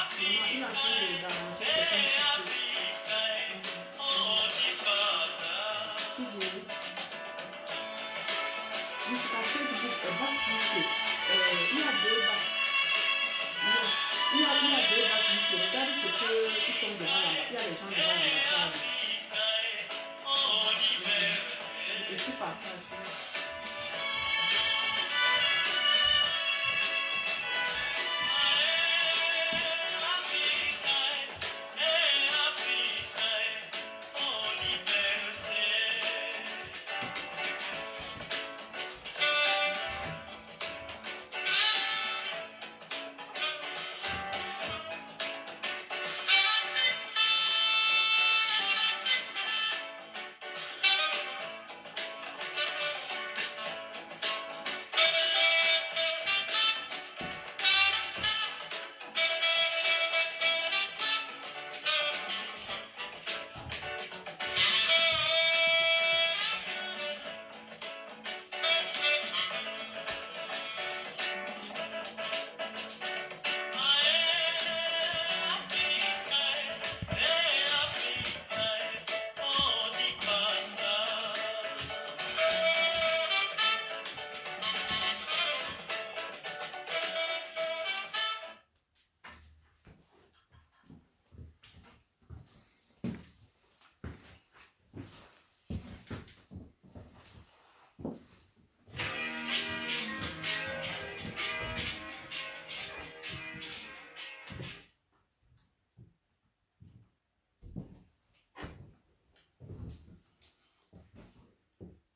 Maman, il est en train de d'arranger certains trucs. Qui dit? Oui, c'est parce que il y a deux basses. Non, il y a deux basses boucles. Regarde ce qu'ils sont devant là-bas. Il y a les gens devant l'ambassade. Et tu partages.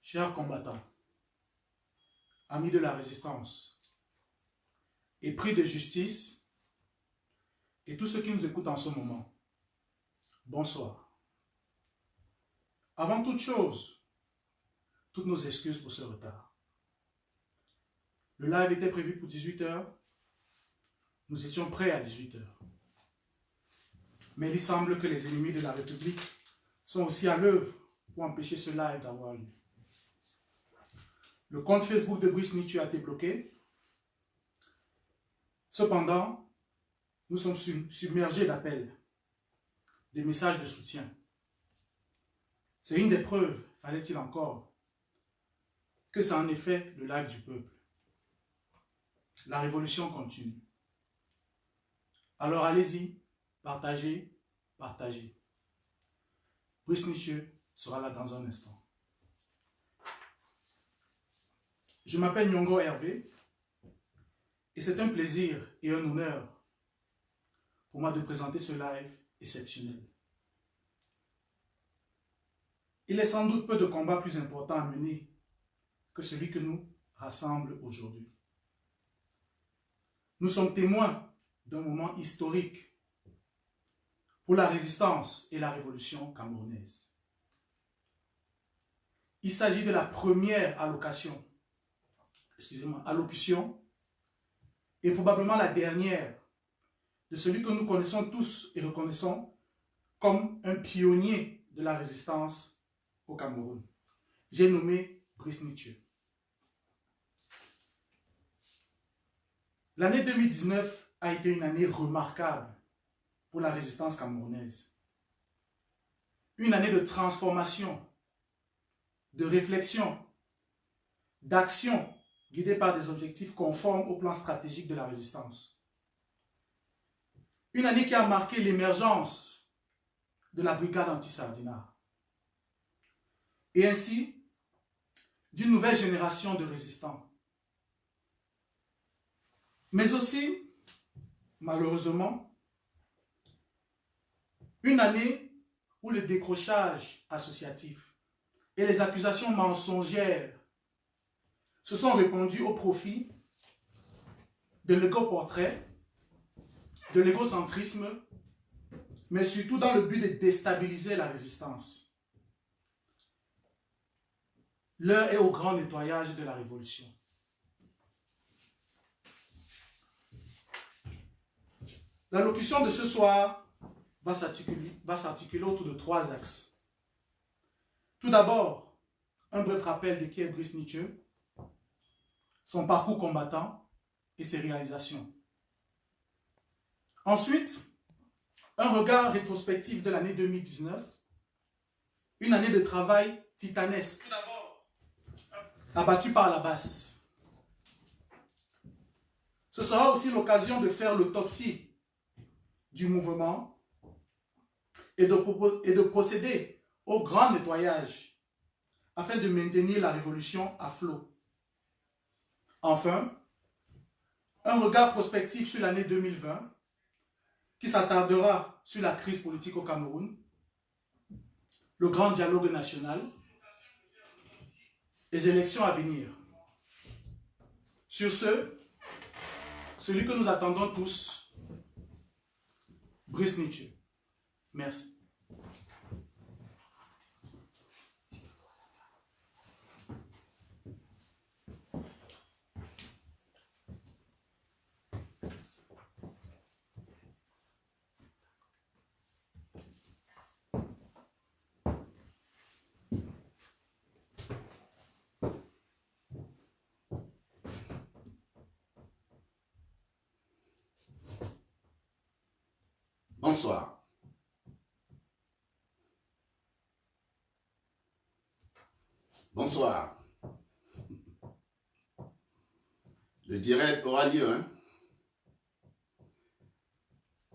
Chers combattants, amis de la résistance, épris de justice et tous ceux qui nous écoutent en ce moment, bonsoir. Avant toute chose, toutes nos excuses pour ce retard. Le live était prévu pour 18 h. Nous étions prêts à 18 h. Mais il semble que les ennemis de la République sont aussi à l'œuvre pour empêcher ce live d'avoir lieu. Le compte Facebook de Brice Nietzsche a été bloqué. Cependant, nous sommes submergés d'appels, de messages de soutien. C'est une des preuves, fallait-il encore, que c'est en effet le live du peuple. La révolution continue. Alors allez-y, partagez, partagez. Brice Nietzsche sera là dans un instant. Je m'appelle Nyongo Hervé et c'est un plaisir et un honneur pour moi de présenter ce live exceptionnel. Il est sans doute peu de combats plus importants à mener que celui que nous rassemble aujourd'hui. Nous sommes témoins d'un moment historique pour la résistance et la révolution camerounaise. Il s'agit de la première allocution et probablement la dernière de celui que nous connaissons tous et reconnaissons comme un pionnier de la résistance au Cameroun. J'ai nommé Brice Nietzsche. L'année 2019 a été une année remarquable pour la résistance camerounaise. Une année de transformation, de réflexion, d'action guidée par des objectifs conformes au plan stratégique de la résistance. Une année qui a marqué l'émergence de la brigade anti-Sardinat et ainsi d'une nouvelle génération de résistants. Mais aussi, malheureusement, une année où le décrochage associatif et les accusations mensongères se sont répandus au profit de l'égo-portrait, de l'égocentrisme, mais surtout dans le but de déstabiliser la résistance. L'heure est au grand nettoyage de la révolution. L'allocution de ce soir va s'articuler autour de 3 axes. Tout d'abord, un bref rappel de qui est Brice Nietzsche, son parcours combattant et ses réalisations. Ensuite, un regard rétrospectif de l'année 2019, une année de travail titanesque, abattue par la basse. Ce sera aussi l'occasion de faire l'autopsie du mouvement et de procéder au grand nettoyage afin de maintenir la révolution à flot. Enfin, un regard prospectif sur l'année 2020 qui s'attardera sur la crise politique au Cameroun, le grand dialogue national, les élections à venir. Sur ce, celui que nous attendons tous, Brice Nietzsche. Merci. Bonsoir. Bonsoir. Le direct aura lieu. Hein?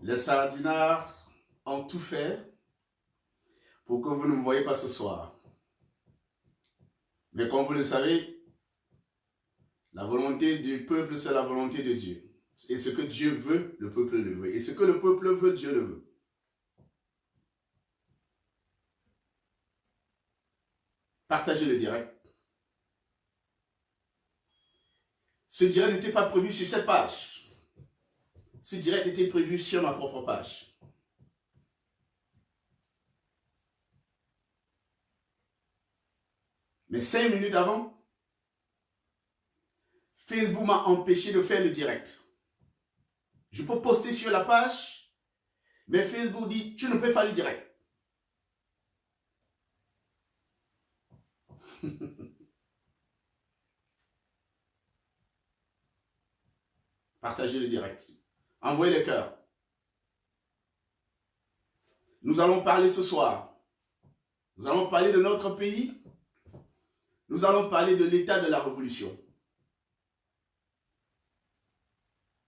Les sardinards ont tout fait pour que vous ne me voyez pas ce soir. Mais comme vous le savez, la volonté du peuple, c'est la volonté de Dieu. Et ce que Dieu veut, le peuple le veut. Et ce que le peuple veut, Dieu le veut. Partagez le direct. Ce direct n'était pas prévu sur cette page. Ce direct était prévu sur ma propre page. Mais 5 minutes avant, Facebook m'a empêché de faire le direct. Je peux poster sur la page, mais Facebook dit, tu ne peux pas faire le direct. Partagez le direct. Envoyez les cœurs. Nous allons parler ce soir. Nous allons parler de notre pays. Nous allons parler de l'état de la révolution.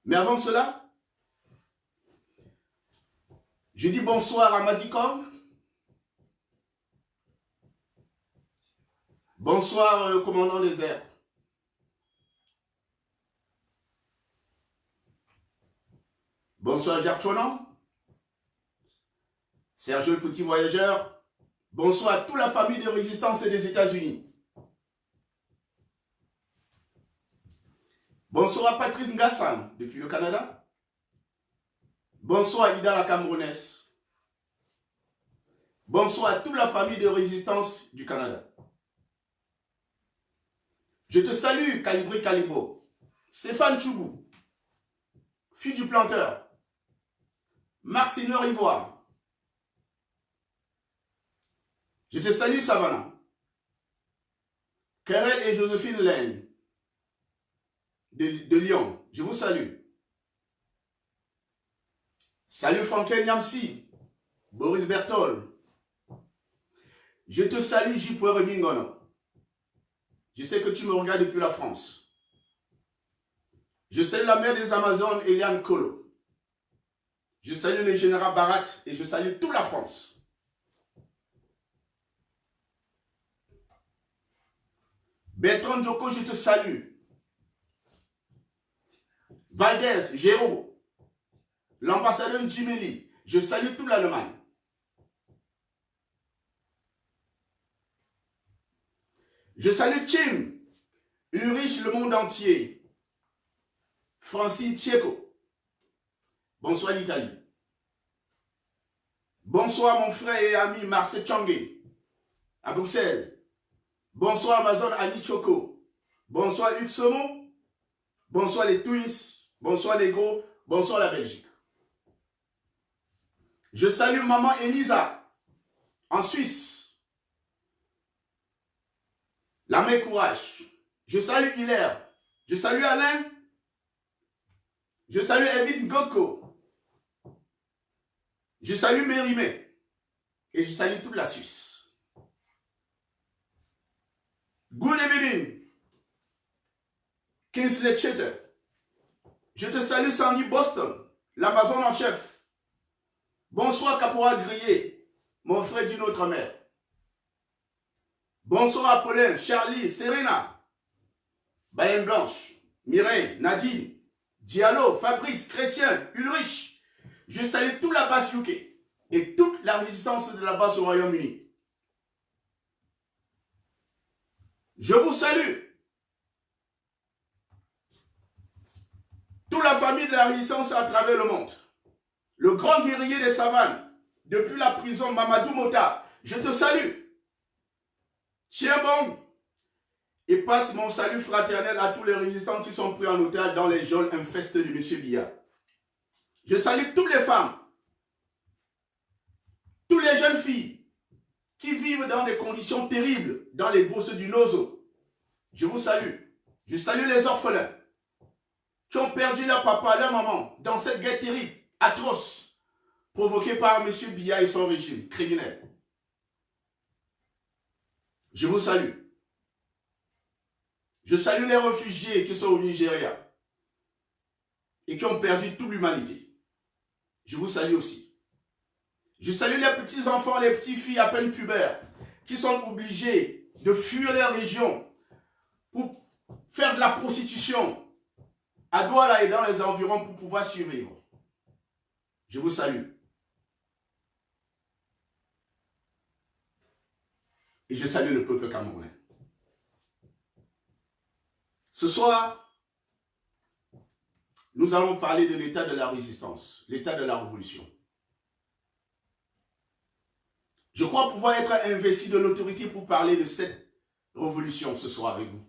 Mais avant cela, je dis bonsoir à Madicom. Bonsoir le commandant des airs. Bonsoir Gertchonan. Sergio le petit voyageur. Bonsoir à toute la famille de résistance des États-Unis. Bonsoir à Patrice Ngassan depuis le Canada. Bonsoir à Ida la Camerounaise. Bonsoir à toute la famille de résistance du Canada. Je te salue, Calibré Calibo. Stéphane Choubou, fille du planteur. Marcineur Ivoire. Je te salue, Savannah. Kerel et Joséphine Laine de Lyon. Je vous salue. Salut Franklin Nyamsi, Boris Bertol. Je te salue, J.R. Mingono. Je sais que tu me regardes depuis la France. Je salue la mère des Amazones, Eliane Kolo. Je salue le général Barat et je salue toute la France. Bertrand Djoko, je te salue. Valdez, Géraud, l'ambassadeur Jimeli, je salue toute l'Allemagne. Je salue Tim, Ulrich le monde entier. Francine Tcheko. Bonsoir l'Italie. Bonsoir mon frère et ami Marcel Tchangé à Bruxelles. Bonsoir Amazon Ali Choco. Bonsoir Hugues Somon. Bonsoir les Twins. Bonsoir les gros. Bonsoir la Belgique. Je salue maman Elisa en Suisse. La main courage. Je salue Hilaire. Je salue Alain. Je salue Edith Ngoko. Je salue Mérimée et je salue toute la Suisse. Good evening, Kingsley Chetter. Je te salue Sandy Boston, l'Amazon en chef. Bonsoir Caporal Grillé, mon frère d'une autre mère. Bonsoir Apollin, Charlie, Serena, Bayenne Blanche, Mireille, Nadine, Diallo, Fabrice, Chrétien, Ulrich. Je salue toute la base UK et toute la résistance de la base au Royaume-Uni. Je vous salue. Toute la famille de la résistance à travers le monde. Le grand guerrier des savanes, depuis la prison Mamadou Mota, je te salue. Tiens bon et passe mon salut fraternel à tous les résistants qui sont pris en otage dans les geôles infestes de M. Biya. Je salue toutes les femmes, toutes les jeunes filles qui vivent dans des conditions terribles dans les bourses du Nozo. Je vous salue. Je salue les orphelins qui ont perdu leur papa, leur maman dans cette guerre terrible, atroce, provoquée par M. Biya et son régime criminel. Je vous salue. Je salue les réfugiés qui sont au Nigeria et qui ont perdu toute l'humanité. Je vous salue aussi. Je salue les petits-enfants, les petites-filles à peine pubères qui sont obligés de fuir leur région pour faire de la prostitution à Douala et dans les environs pour pouvoir survivre. Je vous salue. Et je salue le peuple camerounais. Ce soir, nous allons parler de l'état de la résistance, l'état de la révolution. Je crois pouvoir être investi de l'autorité pour parler de cette révolution ce soir avec vous.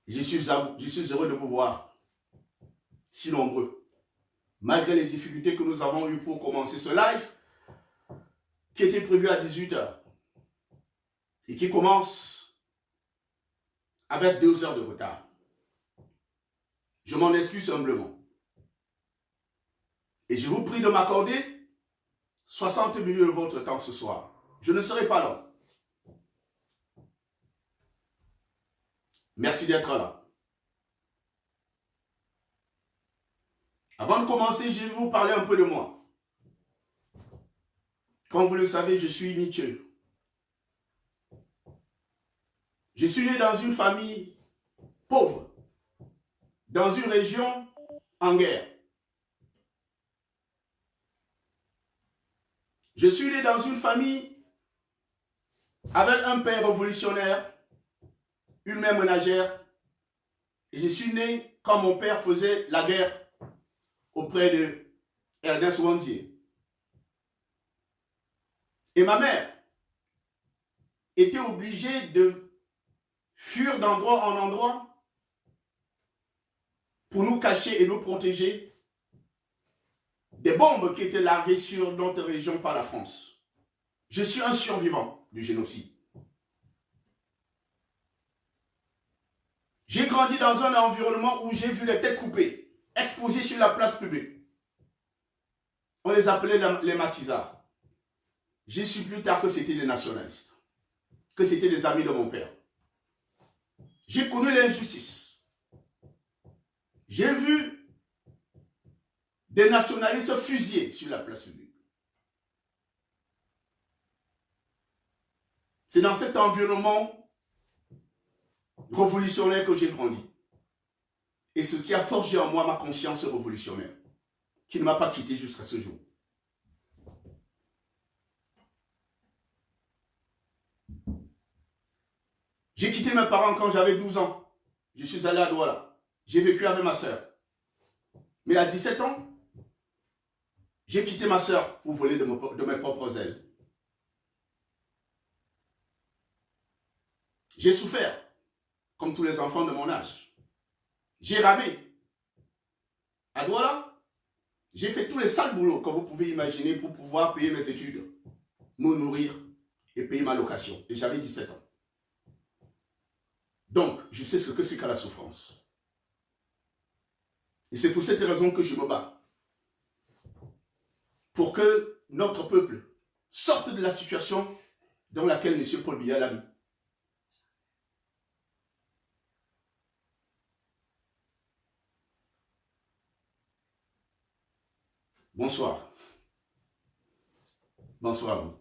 Je suis heureux de vous voir si nombreux, malgré les difficultés que nous avons eues pour commencer ce live, qui était prévu à 18 h et qui commence avec 2 heures de retard. Je m'en excuse humblement. Et je vous prie de m'accorder 60 minutes de votre temps ce soir. Je ne serai pas là. Merci d'être là. Avant de commencer, je vais vous parler un peu de moi. Comme vous le savez, je suis Nietzsche. Je suis né dans une famille pauvre, dans une région en guerre. Je suis né dans une famille avec un père révolutionnaire, une mère ménagère, et je suis né quand mon père faisait la guerre auprès de Ernest Wandier. Et ma mère était obligée de fuir d'endroit en endroit pour nous cacher et nous protéger des bombes qui étaient larguées sur notre région par la France. Je suis un survivant du génocide. J'ai grandi dans un environnement où j'ai vu les têtes coupées, exposées sur la place publique. On les appelait les maquisards. J'ai su plus tard que c'était des nationalistes, que c'était des amis de mon père. J'ai connu l'injustice. J'ai vu des nationalistes fusillés sur la place publique. C'est dans cet environnement révolutionnaire que j'ai grandi. Et c'est ce qui a forgé en moi ma conscience révolutionnaire, qui ne m'a pas quitté jusqu'à ce jour. J'ai quitté mes parents quand j'avais 12 ans. Je suis allé à Douala. J'ai vécu avec ma soeur. Mais à 17 ans, j'ai quitté ma soeur pour voler de mes propres ailes. J'ai souffert, comme tous les enfants de mon âge. J'ai ramé. À Douala, j'ai fait tous les sales boulots que vous pouvez imaginer pour pouvoir payer mes études, me nourrir et payer ma location. Et j'avais 17 ans. Donc, je sais ce que c'est qu'à la souffrance. Et c'est pour cette raison que je me bats. pour que notre peuple sorte de la situation dans laquelle M. Paul Biya l'a mis. Bonsoir. Bonsoir à vous.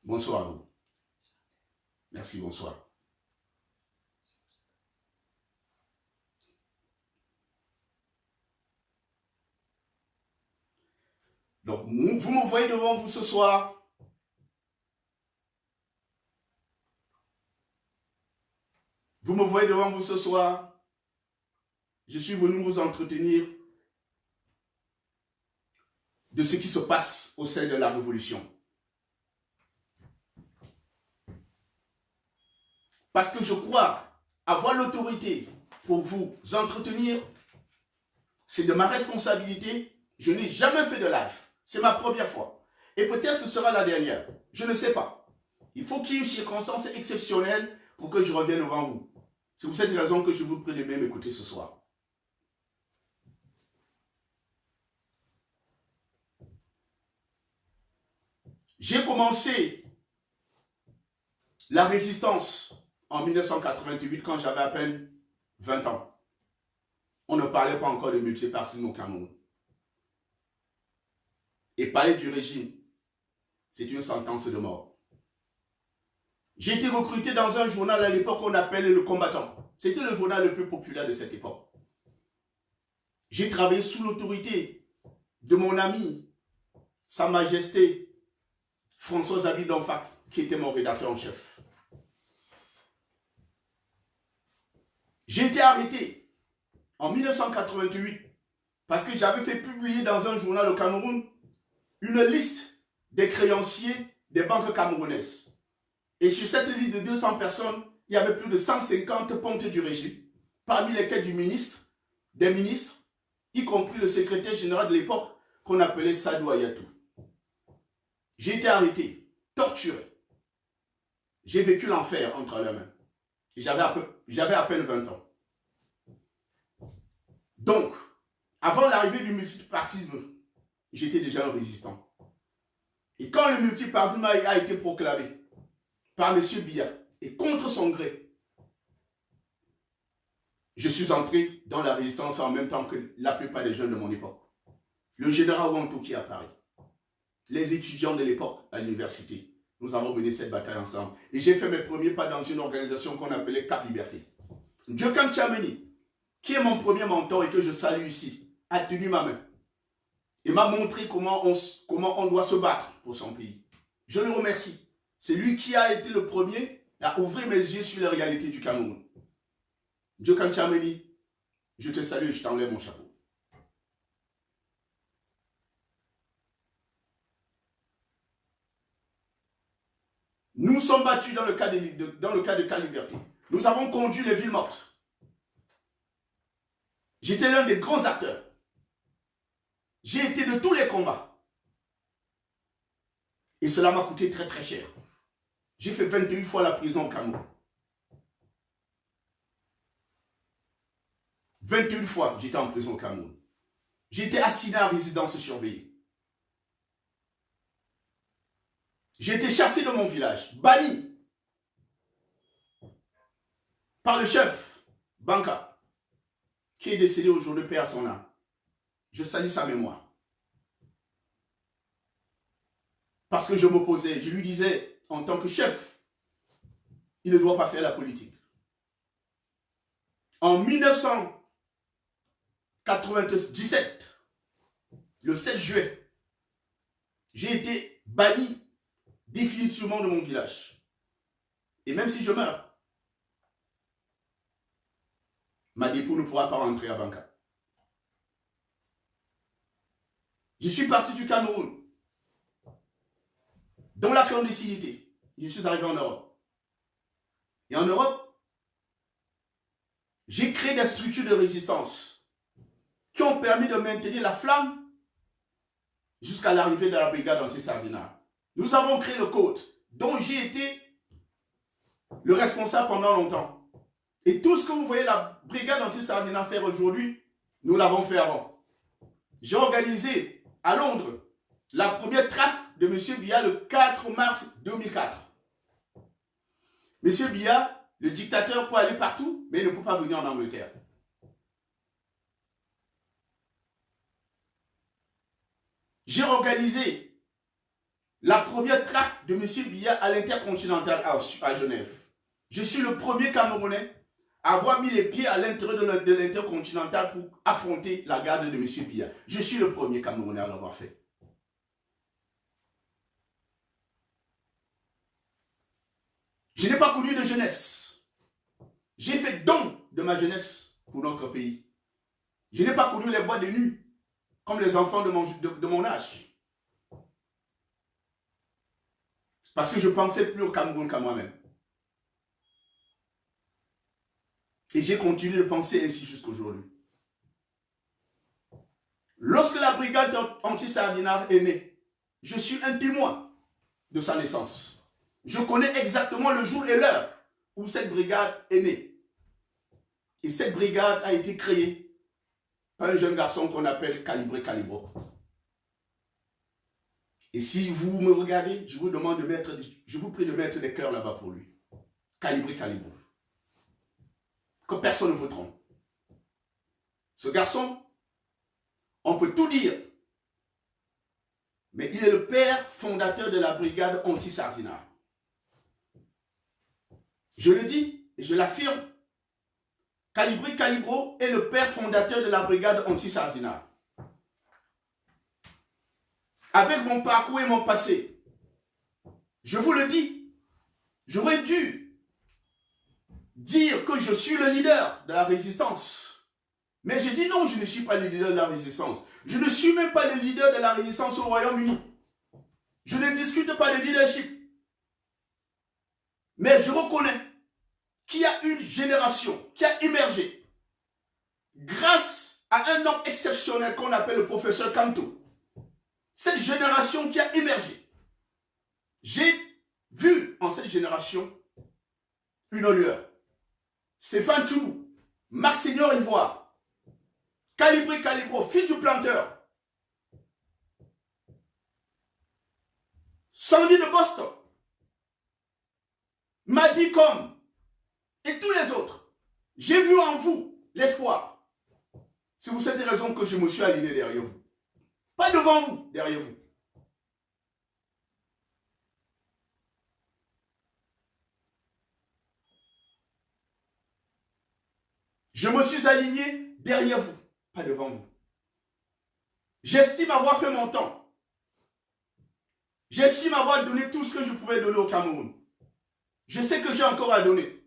Bonsoir à vous. Merci, bonsoir. Donc, vous me voyez devant vous ce soir. Vous me voyez devant vous ce soir. Je suis venu vous entretenir de ce qui se passe au sein de la révolution. Parce que je crois avoir l'autorité pour vous entretenir, c'est de ma responsabilité. Je n'ai jamais fait de live. C'est ma première fois. Et peut-être ce sera la dernière. Je ne sais pas. Il faut qu'il y ait une circonstance exceptionnelle pour que je revienne devant vous. C'est pour cette raison que je vous prie de bien m'écouter ce soir. J'ai commencé la résistance en 1988 quand j'avais à peine 20 ans. On ne parlait pas encore de multipartisme au Cameroun. Et parler du régime, c'est une sentence de mort. J'ai été recruté dans un journal à l'époque qu'on appelait Le Combattant. C'était le journal le plus populaire de cette époque. J'ai travaillé sous l'autorité de mon ami, Sa Majesté François Xavier Donfac, qui était mon rédacteur en chef. J'ai été arrêté en 1988 parce que j'avais fait publier dans un journal au Cameroun une liste des créanciers des banques camerounaises. Et sur cette liste de 200 personnes, il y avait plus de 150 pontes du régime, parmi lesquels des ministres, y compris le secrétaire général de l'époque qu'on appelait Sadou Ayatou. J'ai été arrêté, torturé. J'ai vécu l'enfer entre les mains. J'avais à peine 20 ans. Donc, avant l'arrivée du multipartisme, j'étais déjà un résistant. Et quand le multipartisme a été proclamé par M. Biya, et contre son gré, je suis entré dans la résistance en même temps que la plupart des jeunes de mon époque. Le général Wantouki à Paris, les étudiants de l'époque à l'université, nous avons mené cette bataille ensemble. Et j'ai fait mes premiers pas dans une organisation qu'on appelait Cap Liberté. Djokan Tchameni, qui est mon premier mentor et que je salue ici, a tenu ma main et m'a montré comment on doit se battre pour son pays. Je le remercie. C'est lui qui a été le premier à ouvrir mes yeux sur la réalité du Cameroun. Djokan Tchameni, je te salue et je t'enlève mon chapeau. Nous sommes battus dans le cas de Cap Liberté. Nous avons conduit les villes mortes. J'étais l'un des grands acteurs. J'ai été de tous les combats. Et cela m'a coûté très très cher. J'ai fait 21 fois la prison au Cameroun. 21 fois j'étais en prison au Cameroun. J'ai été assigné à résidence surveillée. J'ai été chassé de mon village, banni par le chef Banka, qui est décédé aujourd'hui, paix à son âme. Je salue sa mémoire. Parce que je m'opposais, je lui disais, en tant que chef, il ne doit pas faire la politique. En 1997, le 7 juillet, j'ai été banni définitivement de mon village. Et même si je meurs, ma dépouille ne pourra pas rentrer à Banka. Je suis parti du Cameroun dans la clandestinité. Je suis arrivé en Europe. Et en Europe, j'ai créé des structures de résistance qui ont permis de maintenir la flamme jusqu'à l'arrivée de la brigade anti-Sardina. Nous avons créé le code dont j'ai été le responsable pendant longtemps. Et tout ce que vous voyez la brigade anti-Sardina faire aujourd'hui, nous l'avons fait avant. j'ai organisé à Londres la première traque de M. Biya le 4 mars 2004. M. Biya, le dictateur, peut aller partout, mais il ne peut pas venir en Angleterre. J'ai organisé la première traque de M. Biya à l'Intercontinental à Genève. Je suis le premier Camerounais à avoir mis les pieds à l'intérieur de l'Intercontinental pour affronter la garde de M. Biya. Je suis le premier Camerounais à l'avoir fait. Je n'ai pas connu de jeunesse. J'ai fait don de ma jeunesse pour notre pays. Je n'ai pas connu les bois de nuit comme les enfants de mon âge. Parce que je pensais plus au Cameroun qu'à moi-même. Et j'ai continué de penser ainsi jusqu'aujourd'hui. Lorsque la brigade anti-Sardinard est née, je suis un témoin de sa naissance. Je connais exactement le jour et l'heure où cette brigade est née. Et cette brigade a été créée par un jeune garçon qu'on appelle Calibré Calibro. Et si vous me regardez, je vous prie de mettre des cœurs là-bas pour lui. Calibré Calibro. Que personne ne vous trompe. Ce garçon, on peut tout dire, mais il est le père fondateur de la brigade anti-Sardinard. Je le dis et je l'affirme. Calibré Calibro est le père fondateur de la brigade anti-Sardinard. Avec mon parcours et mon passé, je vous le dis, j'aurais dû dire que je suis le leader de la résistance. Mais j'ai dit non, je ne suis pas le leader de la résistance. Je ne suis même pas le leader de la résistance au Royaume-Uni. Je ne discute pas de leadership. Mais je reconnais qu'il y a une génération qui a émergé grâce à un homme exceptionnel qu'on appelle le professeur Kanto. Cette génération qui a émergé, j'ai vu en cette génération une lueur. Stéphane Tchoubou, Marc Seigneur Ivoire, Calibré Calibro, fils du planteur, Sandy de Boston, Madi Com et tous les autres. J'ai vu en vous l'espoir. C'est pour cette raison que je me suis aligné derrière vous. Pas devant vous, derrière vous. Je me suis aligné derrière vous, pas devant vous. J'estime avoir fait mon temps. J'estime avoir donné tout ce que je pouvais donner au Cameroun. Je sais que j'ai encore à donner.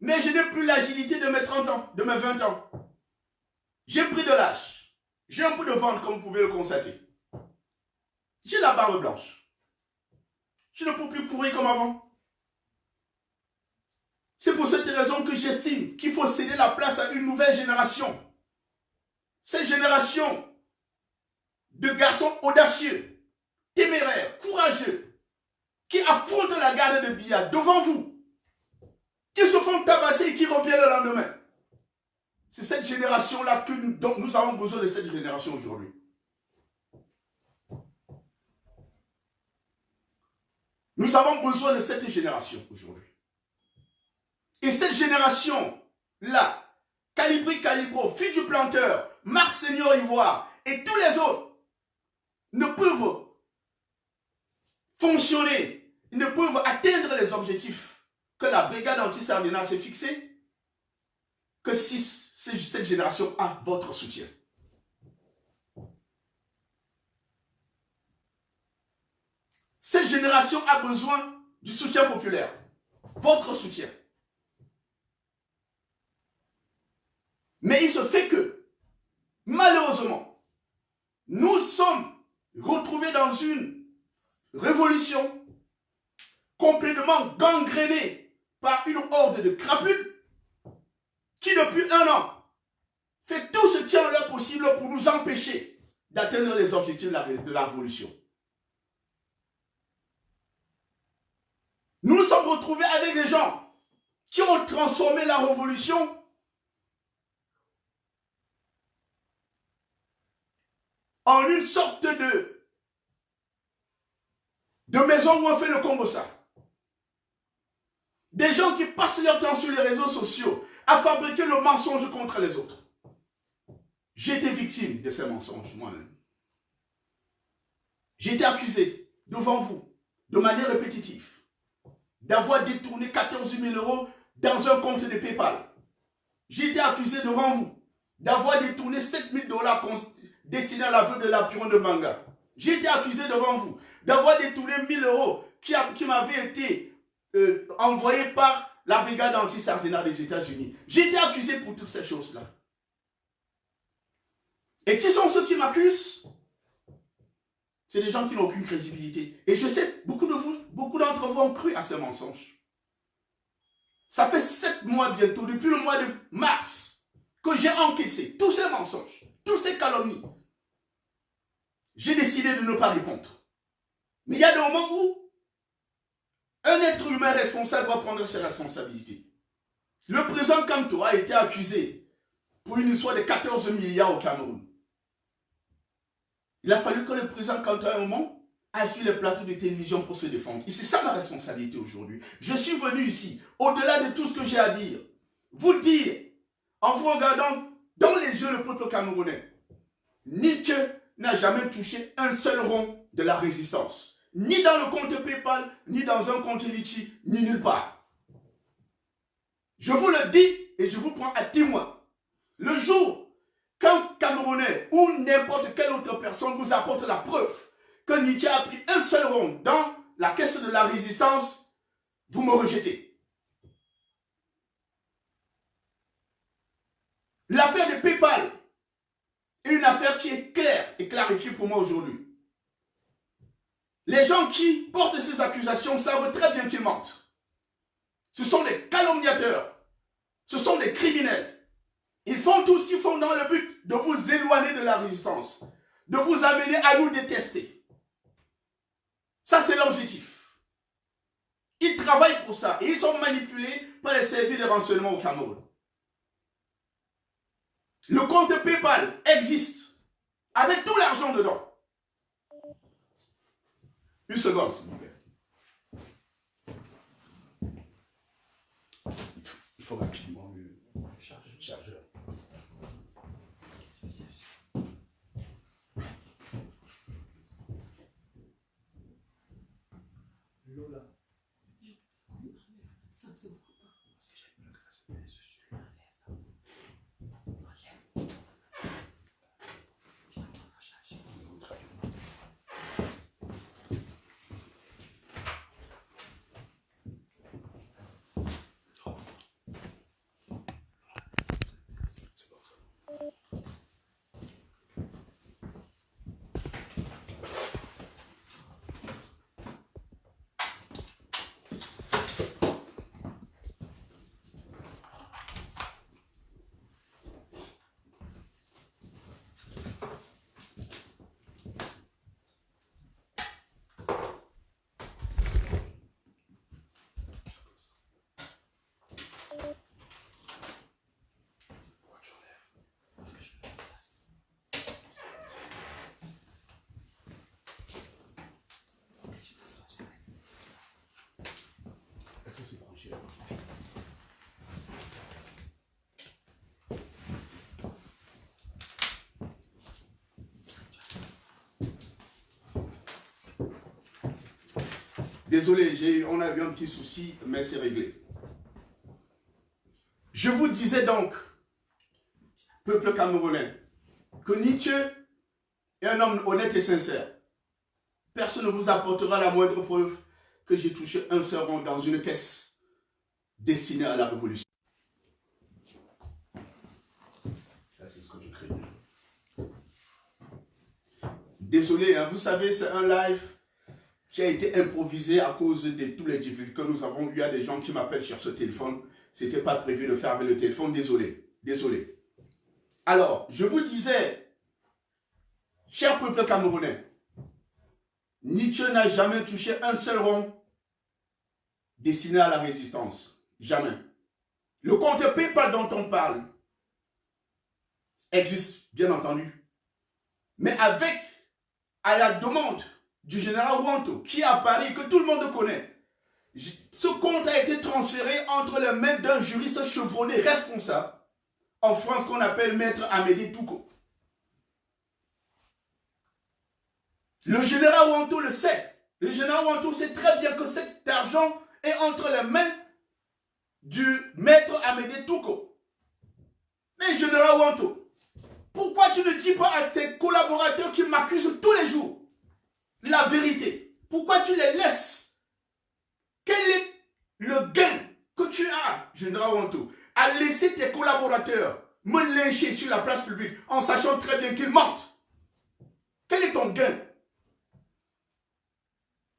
Mais je n'ai plus l'agilité de mes 30 ans, de mes 20 ans. J'ai pris de l'âge. J'ai un peu de ventre, comme vous pouvez le constater. J'ai la barbe blanche. Je ne peux plus courir comme avant. C'est pour cette raison que j'estime qu'il faut céder la place à une nouvelle génération. Cette génération de garçons audacieux, téméraires, courageux, qui affrontent la garde de Biya devant vous, qui se font tabasser et qui reviennent le lendemain. C'est cette génération-là dont nous avons besoin de cette génération aujourd'hui. Nous avons besoin de cette génération aujourd'hui. Et cette génération-là, Calibré Calibro, fils du planteur, Marc Seigneur Ivoire et tous les autres ne peuvent fonctionner, ne peuvent atteindre les objectifs que la brigade anti-Sardinard s'est fixée que si cette génération a votre soutien. Cette génération a besoin du soutien populaire, votre soutien. Mais il se fait que, malheureusement, nous sommes retrouvés dans une révolution complètement gangrénée par une horde de crapules qui, depuis 1 an, fait tout ce qui est en leur possible pour nous empêcher d'atteindre les objectifs de la révolution. Nous nous sommes retrouvés avec des gens qui ont transformé la révolution en une sorte de maison où on fait le Congo ça. Des gens qui passent leur temps sur les réseaux sociaux à fabriquer le mensonge contre les autres. J'ai été victime de ces mensonges moi-même. J'ai été accusé devant vous, de manière répétitive, d'avoir détourné 14 000 € dans un compte de PayPal. J'ai été accusé devant vous d'avoir détourné 7 000 $ destinés à la veuve de l'Apiron de Manga. J'ai été accusé devant vous d'avoir détourné 1 000 € qui m'avaient été envoyés par la brigade anti-sardinar des États-Unis. J'ai été accusé pour toutes ces choses-là. Et qui sont ceux qui m'accusent? C'est des gens qui n'ont aucune crédibilité. Et je sais, beaucoup d'entre vous ont cru à ces mensonges. Ça fait 7 mois bientôt, depuis le mois de mars, que j'ai encaissé tous ces mensonges, toutes ces calomnies. J'ai décidé de ne pas répondre. Mais il y a des moments où un être humain responsable doit prendre ses responsabilités. Le président Kamto a été accusé pour une histoire de 14 milliards au Cameroun. Il a fallu que le président Kamto à un moment aille sur les plateaux de télévision pour se défendre. Et c'est ça ma responsabilité aujourd'hui. Je suis venu ici, au-delà de tout ce que j'ai à dire, vous dire, en vous regardant dans les yeux le peuple camerounais, Nietzsche n'a jamais touché un seul rond de la résistance. Ni dans le compte PayPal, ni dans un compte Litchi, ni nulle part. Je vous le dis et je vous prends à témoin. Le jour qu'un Camerounais ou n'importe quelle autre personne vous apporte la preuve que Nietzsche a pris un seul rond dans la caisse de la résistance, vous me rejetez. L'affaire de PayPal est une affaire qui est claire et clarifiée pour moi aujourd'hui. Les gens qui portent ces accusations savent très bien qu'ils mentent. Ce sont des calomniateurs. Ce sont des criminels. Ils font tout ce qu'ils font dans le but de vous éloigner de la résistance, de vous amener à nous détester. Ça, c'est l'objectif. Ils travaillent pour ça et ils sont manipulés par les services de renseignement au Cameroun. Le compte PayPal existe avec tout l'argent dedans. Une seconde, s'il vous plaît. Il faut rapidement le chargeur. Lola. Ça ne se voit pas. Parce que j'ai peur que ça se mette dessus. Est-ce que c'est branché là? Désolé, on a eu un petit souci, mais c'est réglé. Je vous disais donc, peuple camerounais, que Nietzsche est un homme honnête et sincère. Personne ne vous apportera la moindre preuve que j'ai touché un seul rond dans une caisse destinée à la révolution. Là, c'est ce que je craignais. Désolé, hein, vous savez, c'est un live qui a été improvisé à cause de tous les difficultés que nous avons eu. Il y a des gens qui m'appellent sur ce téléphone. Ce n'était pas prévu de faire avec le téléphone. Désolé. Désolé. Alors, je vous disais, cher peuple camerounais, Nietzsche n'a jamais touché un seul rond destiné à la résistance. Jamais. Le compte PayPal dont on parle existe, bien entendu. Mais à la demande du général Wanto, qui est à Paris, que tout le monde connaît, ce compte a été transféré entre les mains d'un juriste chevronné responsable en France qu'on appelle Maître Amédée Touko. Le général Wanto le sait. Le général Wanto sait très bien que cet argent est entre les mains du Maître Amédée Touko. Mais général Wanto, pourquoi tu ne dis pas à tes collaborateurs qui m'accusent tous les jours la vérité? Pourquoi tu les laisses? Quel est le gain que tu as, général Wanto, à laisser tes collaborateurs me lyncher sur la place publique en sachant très bien qu'ils mentent? Quel est ton gain?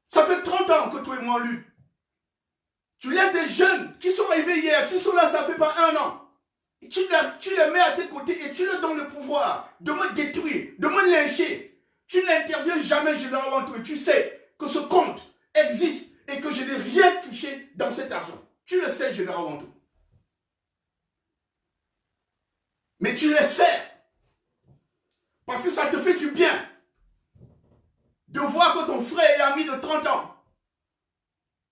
Ça fait 30 ans que toi et moi on lutte. Tu laisses des jeunes qui sont arrivés hier, qui sont là, ça fait pas 1 an. Tu les mets à tes côtés et tu leur donnes le pouvoir de me détruire, de me lyncher. Tu n'interviens jamais, général Wanto, et tu sais que ce compte existe et que je n'ai rien touché dans cet argent. Tu le sais, général Wanto. Mais tu laisses faire. Parce que ça te fait du bien de voir que ton frère et ami de 30 ans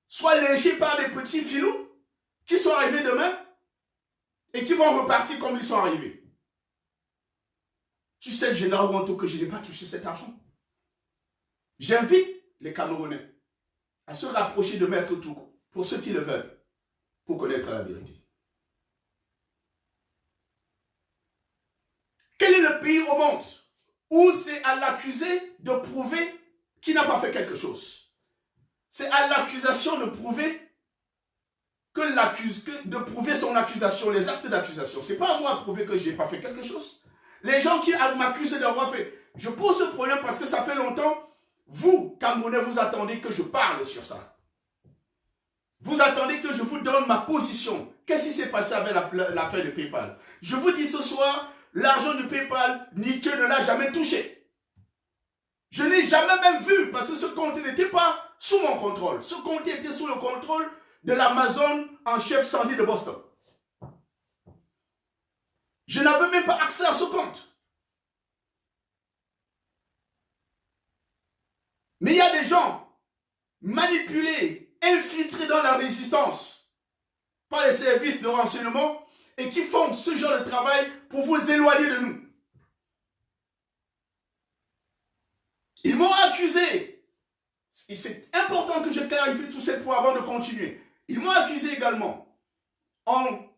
soit lynché par des petits filous qui sont arrivés demain et qui vont repartir comme ils sont arrivés. Tu sais, général Wanto, que je n'ai pas touché cet argent. J'invite les Camerounais à se rapprocher de Maître Touko, pour ceux qui le veulent, pour connaître la vérité. Quel est le pays au monde où c'est à l'accusé de prouver qu'il n'a pas fait quelque chose? C'est à l'accusation de prouver de prouver son accusation, les actes d'accusation. C'est pas à moi de prouver que je n'ai pas fait quelque chose. Les gens qui m'accusent d'avoir fait. Je pose ce problème parce que ça fait longtemps. Vous, Camerounais, vous attendez que je parle sur ça. Vous attendez que je vous donne ma position. Qu'est-ce qui s'est passé avec l'affaire de PayPal? Je vous dis ce soir, l'argent de PayPal, Nietzsche ne l'a jamais touché. Je n'ai jamais même vu, parce que ce compte n'était pas sous mon contrôle. Ce compte était sous le contrôle de l'Amazon en chef Sandy de Boston. Je n'avais même pas accès à ce compte. Mais il y a des gens manipulés, infiltrés dans la résistance par les services de renseignement et qui font ce genre de travail pour vous éloigner de nous. Ils m'ont accusé. C'est important que je clarifie tous ces points avant de continuer. Ils m'ont accusé également en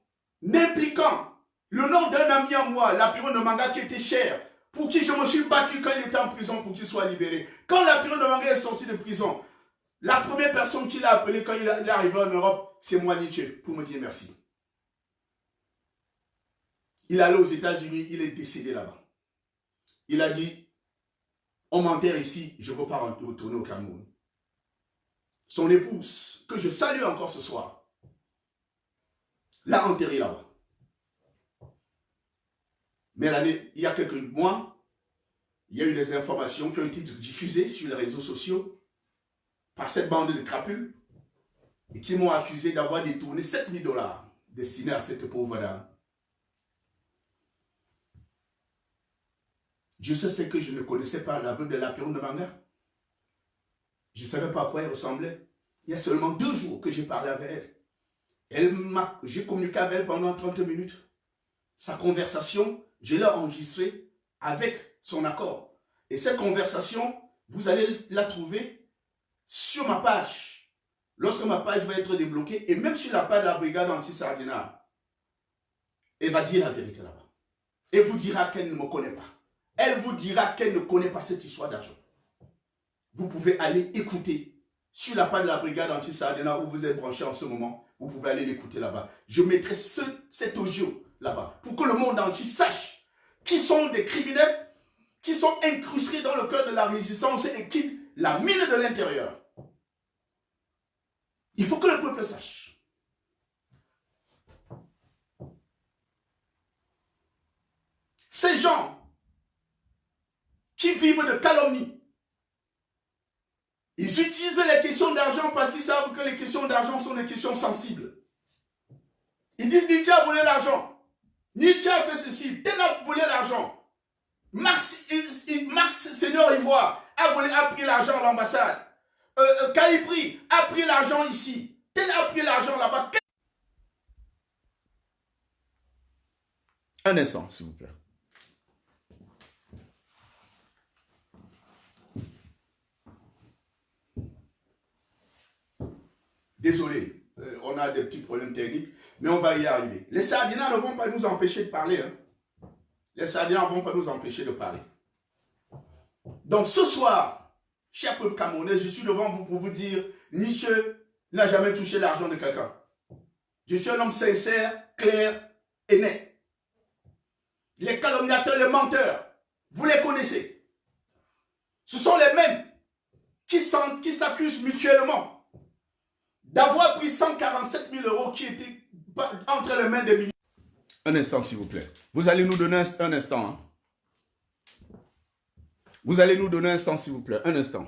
impliquant le nom d'un ami à moi, Lapiro Nomanga, qui était cher, pour qui je me suis battu quand il était en prison pour qu'il soit libéré. Quand Lapiro Nomanga est sorti de prison, la première personne qu'il a appelée quand il est arrivé en Europe, c'est moi, Nietzsche, pour me dire merci. Il allait aux États-Unis, il est décédé là-bas. Il a dit, on m'enterre ici, je ne veux pas retourner au Cameroun. Son épouse, que je salue encore ce soir, l'a enterré là-bas. Mais il y a quelques mois, il y a eu des informations qui ont été diffusées sur les réseaux sociaux par cette bande de crapules et qui m'ont accusé d'avoir détourné 7 000 $ destinés à cette pauvre dame. Dieu sait que je ne connaissais pas la veuve de Lapiro Nomanga. Je ne savais pas à quoi elle ressemblait. Il y a seulement 2 jours que j'ai parlé avec elle. J'ai communiqué avec elle pendant 30 minutes. Sa conversation, je l'ai enregistrée avec son accord. Et cette conversation, vous allez la trouver sur ma page. Lorsque ma page va être débloquée, et même sur la page de la brigade anti-Sardinat, elle va dire la vérité là-bas. Et vous dira qu'elle ne me connaît pas. Elle vous dira qu'elle ne connaît pas cette histoire d'argent. Vous pouvez aller écouter sur la page de la brigade anti-Sardinat où vous êtes branché en ce moment. Vous pouvez aller l'écouter là-bas. Je mettrai cet audio là-bas pour que le monde entier sache qui sont des criminels qui sont incrustés dans le cœur de la résistance et qui la minent de l'intérieur. Il faut que le peuple sache. Ces gens qui vivent de calomnie, ils utilisent les questions d'argent parce qu'ils savent que les questions d'argent sont des questions sensibles. Ils disent Nietzsche a volé l'argent. Nietzsche a fait ceci. Tel a volé l'argent. Mars Seigneur Ivoire a pris l'argent à l'ambassade. Calibri a pris l'argent ici. Tel a pris l'argent là-bas. Un instant, s'il vous plaît. Désolé, on a des petits problèmes techniques, mais on va y arriver. Les Sardinats ne vont pas nous empêcher de parler. Hein. Les Sardinats ne vont pas nous empêcher de parler. Donc ce soir, cher peuple camerounais, je suis devant vous pour vous dire, Nietzsche n'a jamais touché l'argent de quelqu'un. Je suis un homme sincère, clair et net. Les calomniateurs, les menteurs, vous les connaissez. Ce sont les mêmes qui s'accusent mutuellement d'avoir pris 147 000 € qui étaient entre les mains des ministres. Un instant, s'il vous plaît. Vous allez nous donner un instant. Hein. Vous allez nous donner un instant, s'il vous plaît. Un instant.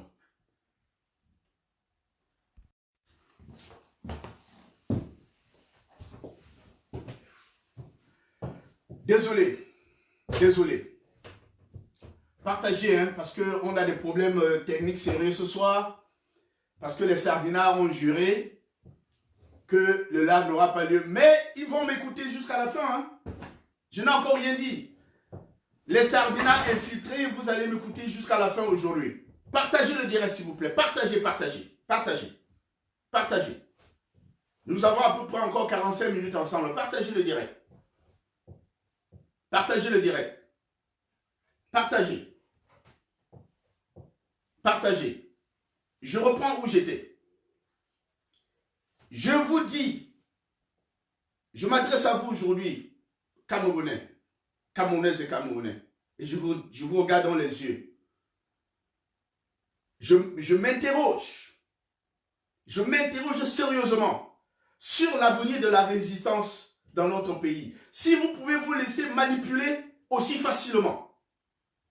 Désolé. Désolé. Partagez, hein, parce qu'on a des problèmes techniques sérieux ce soir. Parce que les Sardinats ont juré que le live n'aura pas lieu. Mais ils vont m'écouter jusqu'à la fin. Hein. Je n'ai encore rien dit. Les Sardinats infiltrés, vous allez m'écouter jusqu'à la fin aujourd'hui. Partagez le direct, s'il vous plaît. Partagez, partagez, partagez, partagez. Nous avons à peu près encore 45 minutes ensemble. Partagez le direct. Partagez le direct. Partagez. Partagez. Je reprends où j'étais. Je vous dis, je m'adresse à vous aujourd'hui, Camerounais, Camerounaises et Camerounais, et je vous regarde dans les yeux. Je m'interroge sérieusement sur l'avenir de la résistance dans notre pays. Si vous pouvez vous laisser manipuler aussi facilement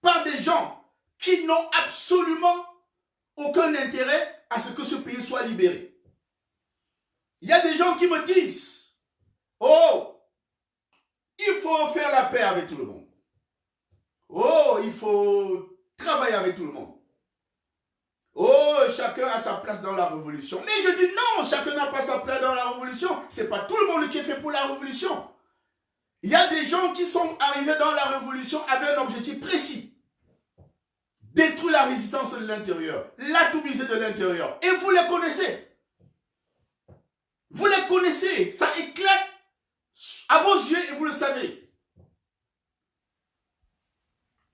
par des gens qui n'ont absolument aucun intérêt à ce que ce pays soit libéré. Il y a des gens qui me disent, oh, il faut faire la paix avec tout le monde. Oh, il faut travailler avec tout le monde. Oh, chacun a sa place dans la révolution. Mais je dis non, chacun n'a pas sa place dans la révolution. Ce n'est pas tout le monde qui est fait pour la révolution. Il y a des gens qui sont arrivés dans la révolution avec un objectif précis. Détruire la résistance de l'intérieur, l'atomiser de l'intérieur. Et vous les connaissez. Vous les connaissez. Ça éclate à vos yeux et vous le savez.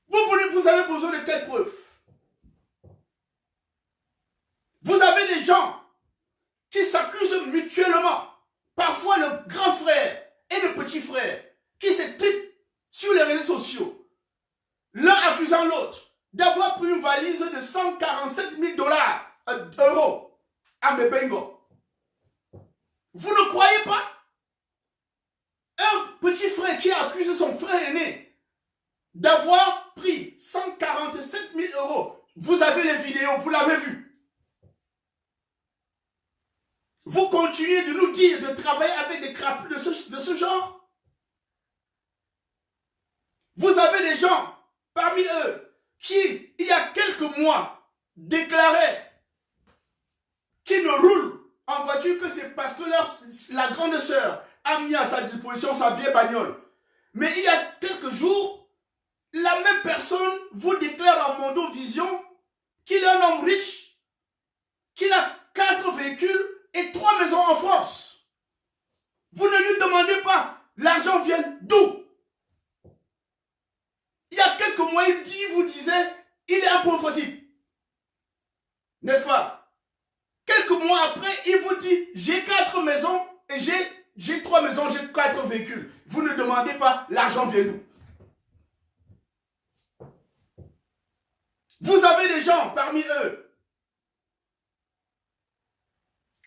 Vous avez besoin de quelle preuve? Vous avez des gens qui s'accusent mutuellement. Parfois le grand frère et le petit frère qui se traitent sur les réseaux sociaux. L'un accusant l'autre d'avoir pris une valise de 147 000 € à Mebengo. Vous ne croyez pas? Un petit frère qui a accusé son frère aîné d'avoir pris 147 000 €. Vous avez les vidéos, vous l'avez vu. Vous continuez de nous dire de travailler avec des crapus de ce genre. Vous avez des gens parmi eux qui, il y a quelques mois, déclaraient qu'ils ne roulent en voiture que c'est parce que la grande sœur a mis à sa disposition sa vieille bagnole. Mais il y a quelques jours, la même personne vous déclare en Mondo Vision qu'il est un homme riche, qu'il a 4 véhicules et 3 maisons en France. Vous ne lui demandez pas, l'argent vient d'où? Il y a quelques mois, il vous disait, il est un pauvre type. N'est-ce pas? Quelques mois après, il vous dit, j'ai 4 maisons et j'ai 3 maisons, j'ai 4 véhicules. Vous ne demandez pas, l'argent vient d'où? Vous avez des gens parmi eux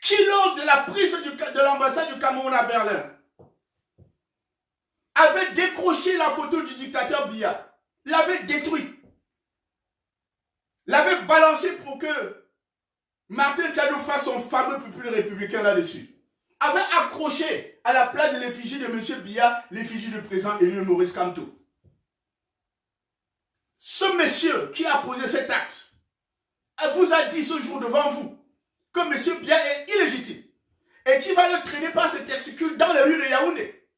qui, lors de la prise de l'ambassade du Cameroun à Berlin, avaient décroché la photo du dictateur Biya. L'avait détruit, l'avait balancé pour que Martin Tchadou fasse son fameux pupille républicain là-dessus. Avait accroché à la place de l'effigie de M. Biya l'effigie du président élu Maurice Kamto. ce monsieur qui a posé cet acte vous a dit ce jour devant vous que monsieur Biya est illégitime et qu'il va le traîner par ses testicules dans les rues de Yaoundé.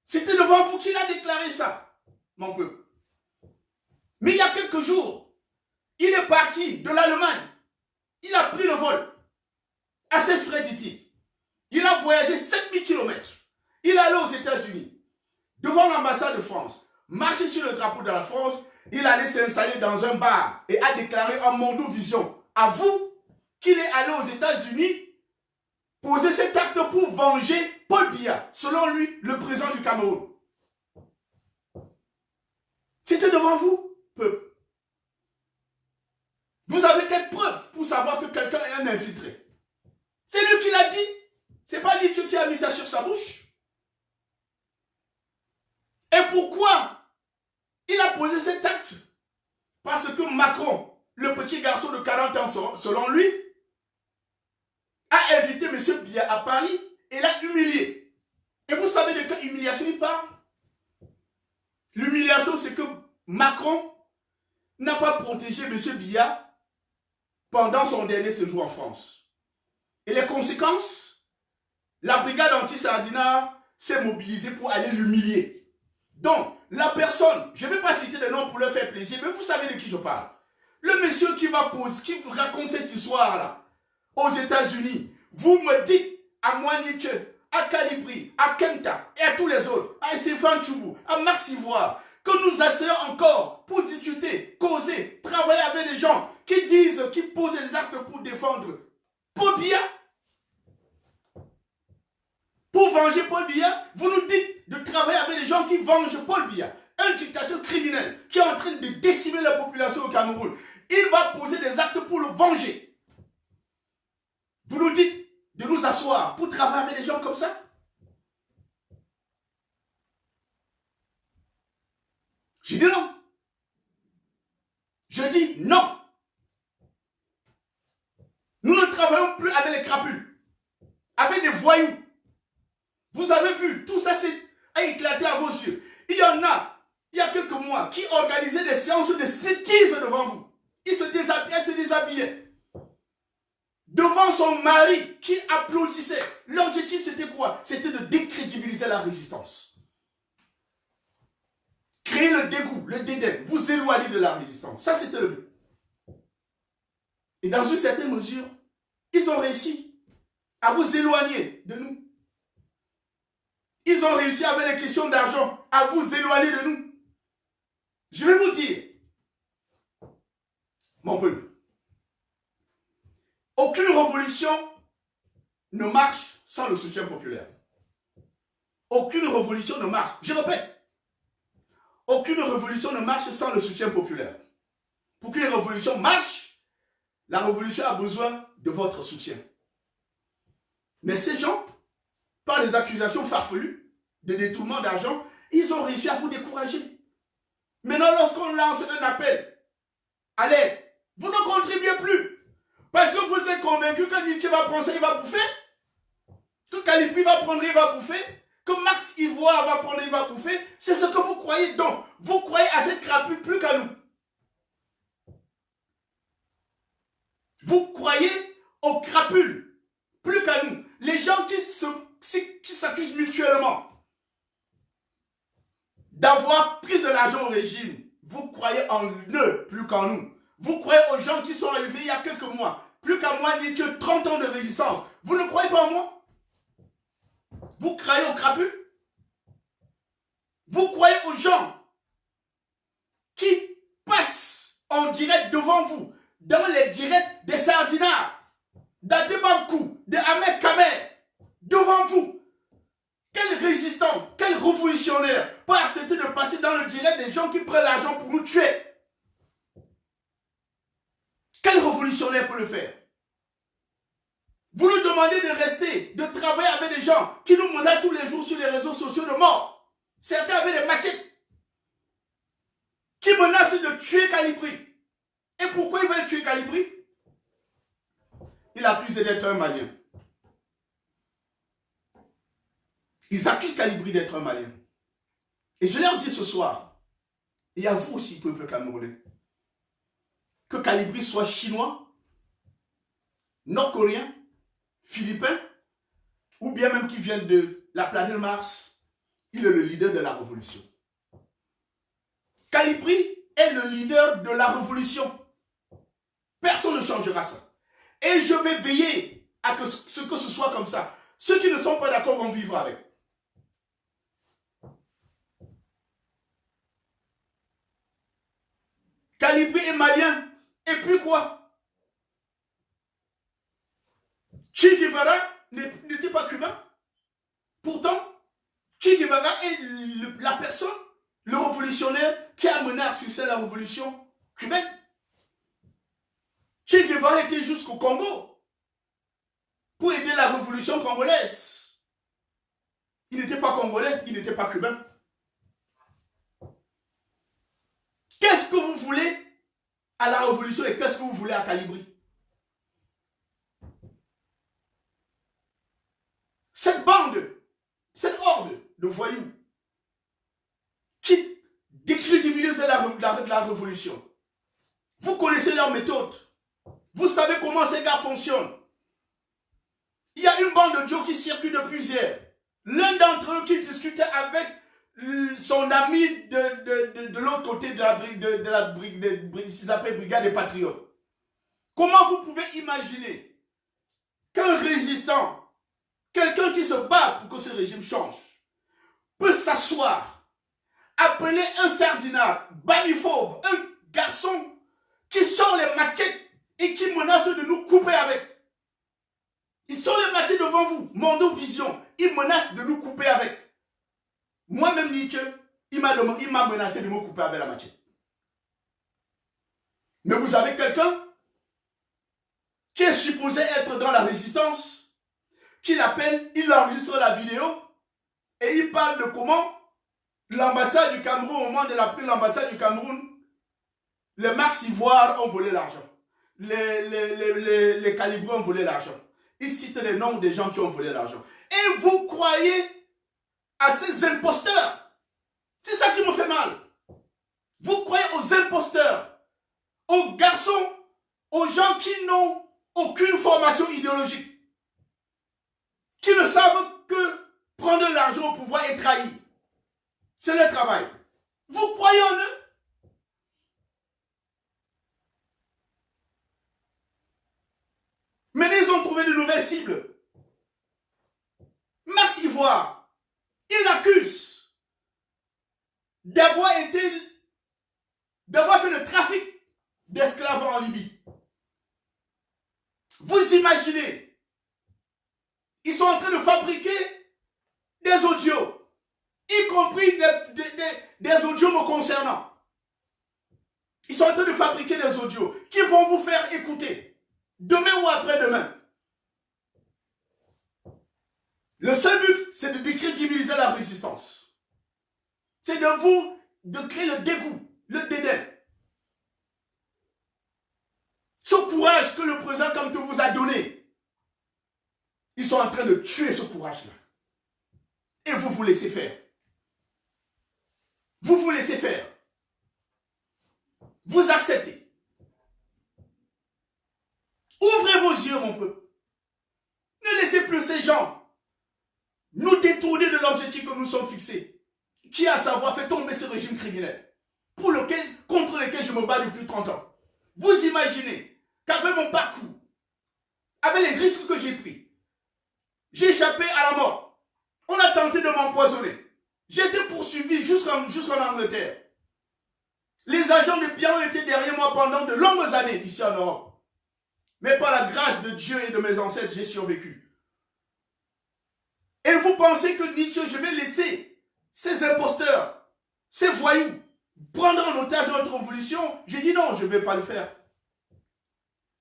C'était devant vous qu'il a déclaré ça, mon peuple. Mais il y a quelques jours, il est parti de l'Allemagne. Il a pris le vol. À ses frais, dit-il. Il a voyagé 7000 km. Il est allé aux États-Unis, devant l'ambassade de France, marché sur le drapeau de la France. Il allait s'installer dans un bar et a déclaré en Mondovision à vous qu'il est allé aux États-Unis poser cet acte pour venger Paul Biya, selon lui, le président du Cameroun. C'était devant vous, peuple. Vous avez quelle preuve pour savoir que quelqu'un est un infiltré? C'est lui qui l'a dit. C'est pas Nietzsche qui a mis ça sur sa bouche. Et pourquoi il a posé cet acte? Parce que Macron, le petit garçon de 40 ans, selon lui, a invité M. Biya à Paris et l'a humilié. Et vous savez de quelle humiliation il parle? L'humiliation, c'est que Macron n'a pas protégé M. Biya pendant son dernier séjour en France. Et les conséquences, la brigade anti-Sardinat s'est mobilisée pour aller l'humilier. Donc, la personne, je ne vais pas citer des noms pour leur faire plaisir, mais vous savez de qui je parle. Le monsieur qui raconte cette histoire-là aux États-Unis, vous me dites à moi Nietzsche, à Calibri, à Kenta et à tous les autres, à Stéphane Choubou, à Max Ivoire, que nous asseyons encore pour discuter, causer, travailler avec des gens qui disent, qui posent des actes pour défendre Paul Biya, pour venger Paul Biya. Vous nous dites de travailler avec des gens qui vengent Paul Biya, un dictateur criminel qui est en train de décimer la population au Cameroun. Il va poser des actes pour le venger. Vous nous dites de nous asseoir pour travailler avec des gens comme ça? Je dis non. Je dis non. Nous ne travaillons plus avec les crapules, avec des voyous. Vous avez vu, tout ça a éclaté à vos yeux. Il y en a, il y a quelques mois, qui organisaient des séances de striptease devant vous. Ils se déshabillaient. Devant son mari qui applaudissait. L'objectif c'était quoi? C'était de décrédibiliser la résistance. Créer le dégoût, le dédain, vous éloigner de la résistance. Ça c'était le but. Et dans une certaine mesure, ils ont réussi à vous éloigner de nous. Ils ont réussi avec les questions d'argent à vous éloigner de nous. Je vais vous dire, mon peuple, aucune révolution ne marche sans le soutien populaire. Aucune révolution ne marche. Je répète, aucune révolution ne marche sans le soutien populaire. Pour qu'une révolution marche, la révolution a besoin de votre soutien. Mais ces gens, par les accusations farfelues de détournement d'argent, ils ont réussi à vous décourager. Maintenant, lorsqu'on lance un appel à l'aide, vous ne contribuez plus. Parce que vous êtes convaincu que Nietzsche va prendre ça, il va bouffer. Que Calibri va prendre, il va bouffer. Que Max Ivoire va prendre, il va bouffer. C'est ce que vous croyez. Donc, vous croyez à cette crapule plus qu'à nous. Vous croyez aux crapules plus qu'à nous. Les gens qui s'accusent mutuellement d'avoir pris de l'argent au régime, vous croyez en eux plus qu'en nous. Vous croyez aux gens qui sont arrivés il y a quelques mois, plus qu'à moi, Nietzsche, 30 ans de résistance. Vous ne croyez pas en moi? Vous croyez aux crapules? Vous croyez aux gens qui passent en direct devant vous, dans les directs des Sardinats, d'Adebankou, de Ahmed Kamer, devant vous? Quel résistant, quel révolutionnaire peut accepter de passer dans le direct des gens qui prennent l'argent pour nous tuer? Quel révolutionnaire peut le faire? Vous nous demandez de rester, de travailler avec des gens qui nous menacent tous les jours sur les réseaux sociaux de mort. Certains avaient des machettes qui menacent de tuer Calibri. Et pourquoi ils veulent tuer Calibri? Il accuse d'être un Malien. Ils accusent Calibri d'être un Malien. Et je leur dis ce soir, et à vous aussi, peuple camerounais. Que Calibri soit chinois, nord-coréen, philippin, ou bien même qui vienne de la planète Mars, il est le leader de la révolution. Calibri est le leader de la révolution. Personne ne changera ça. Et je vais veiller à ce que ce soit comme ça. Ceux qui ne sont pas d'accord vont vivre avec. Calibri est malien. Et puis quoi? Che Guevara n'était pas cubain. Pourtant, Che Guevara est la personne, le révolutionnaire qui a mené à succès la révolution cubaine. Che Guevara était jusqu'au Congo pour aider la révolution congolaise. Il n'était pas congolais, il n'était pas cubain. Qu'est-ce que vous voulez à la révolution et qu'est-ce que vous voulez à Calibri? Cette bande, cette horde de voyous qui décrédibilise la révolution. Vous connaissez leur méthode. Vous savez comment ces gars fonctionnent. Il y a une bande de Joe qui circule depuis hier. L'un d'entre eux qui discutait avec son ami de l'autre côté de la brigade des patriotes. Comment vous pouvez imaginer qu'un résistant, quelqu'un qui se bat pour que ce régime change, peut s'asseoir, appeler un sardinat, baniphobe, un garçon qui sort les machettes et qui menace de nous couper avec. Ils sont les machettes devant vous, Mondo Vision, il menace de nous couper avec. Moi-même, Nietzsche, il m'a menacé de me couper avec la machette. Mais vous avez quelqu'un qui est supposé être dans la résistance, qui l'appelle, il enregistre la vidéo et il parle de comment l'ambassade du Cameroun, au moment de l'ambassade du Cameroun, les Marx Ivoires ont volé l'argent. Les Calibri ont volé l'argent. Il cite les noms des gens qui ont volé l'argent. Et vous croyez à ces imposteurs? C'est ça qui me fait mal. Vous croyez aux imposteurs, aux garçons, aux gens qui n'ont aucune formation idéologique, qui ne savent que prendre l'argent au pouvoir et trahir. C'est leur travail. Vous croyez en eux? Mais ils ont trouvé de nouvelles cibles. Marx Ivoire, il l'accuse d'avoir fait le trafic d'esclaves en Libye. Vous imaginez, ils sont en train de fabriquer des audios, y compris des audios me concernant. Ils sont en train de fabriquer des audios qui vont vous faire écouter. Demain ou après-demain. Le seul but, c'est de décrédibiliser la résistance. C'est de créer le dégoût, le dédain. Ce courage que le président Kamto vous a donné, ils sont en train de tuer ce courage-là. Et vous vous laissez faire. Vous vous laissez faire. Vous acceptez. Ouvrez vos yeux, mon peuple. Ne laissez plus ces gens nous détourner de l'objectif que nous sommes fixés, qui à savoir fait tomber ce régime criminel, contre lequel je me bats depuis 30 ans. Vous imaginez qu'avec mon parcours, avec les risques que j'ai pris, j'ai échappé à la mort. On a tenté de m'empoisonner. J'ai été poursuivi jusqu'en Angleterre. Les agents de bien ont été derrière moi pendant de longues années ici en Europe. Mais par la grâce de Dieu et de mes ancêtres, j'ai survécu. Et vous pensez que Nietzsche, je vais laisser ces imposteurs, ces voyous, prendre en otage notre révolution? J'ai dit non, je ne vais pas le faire.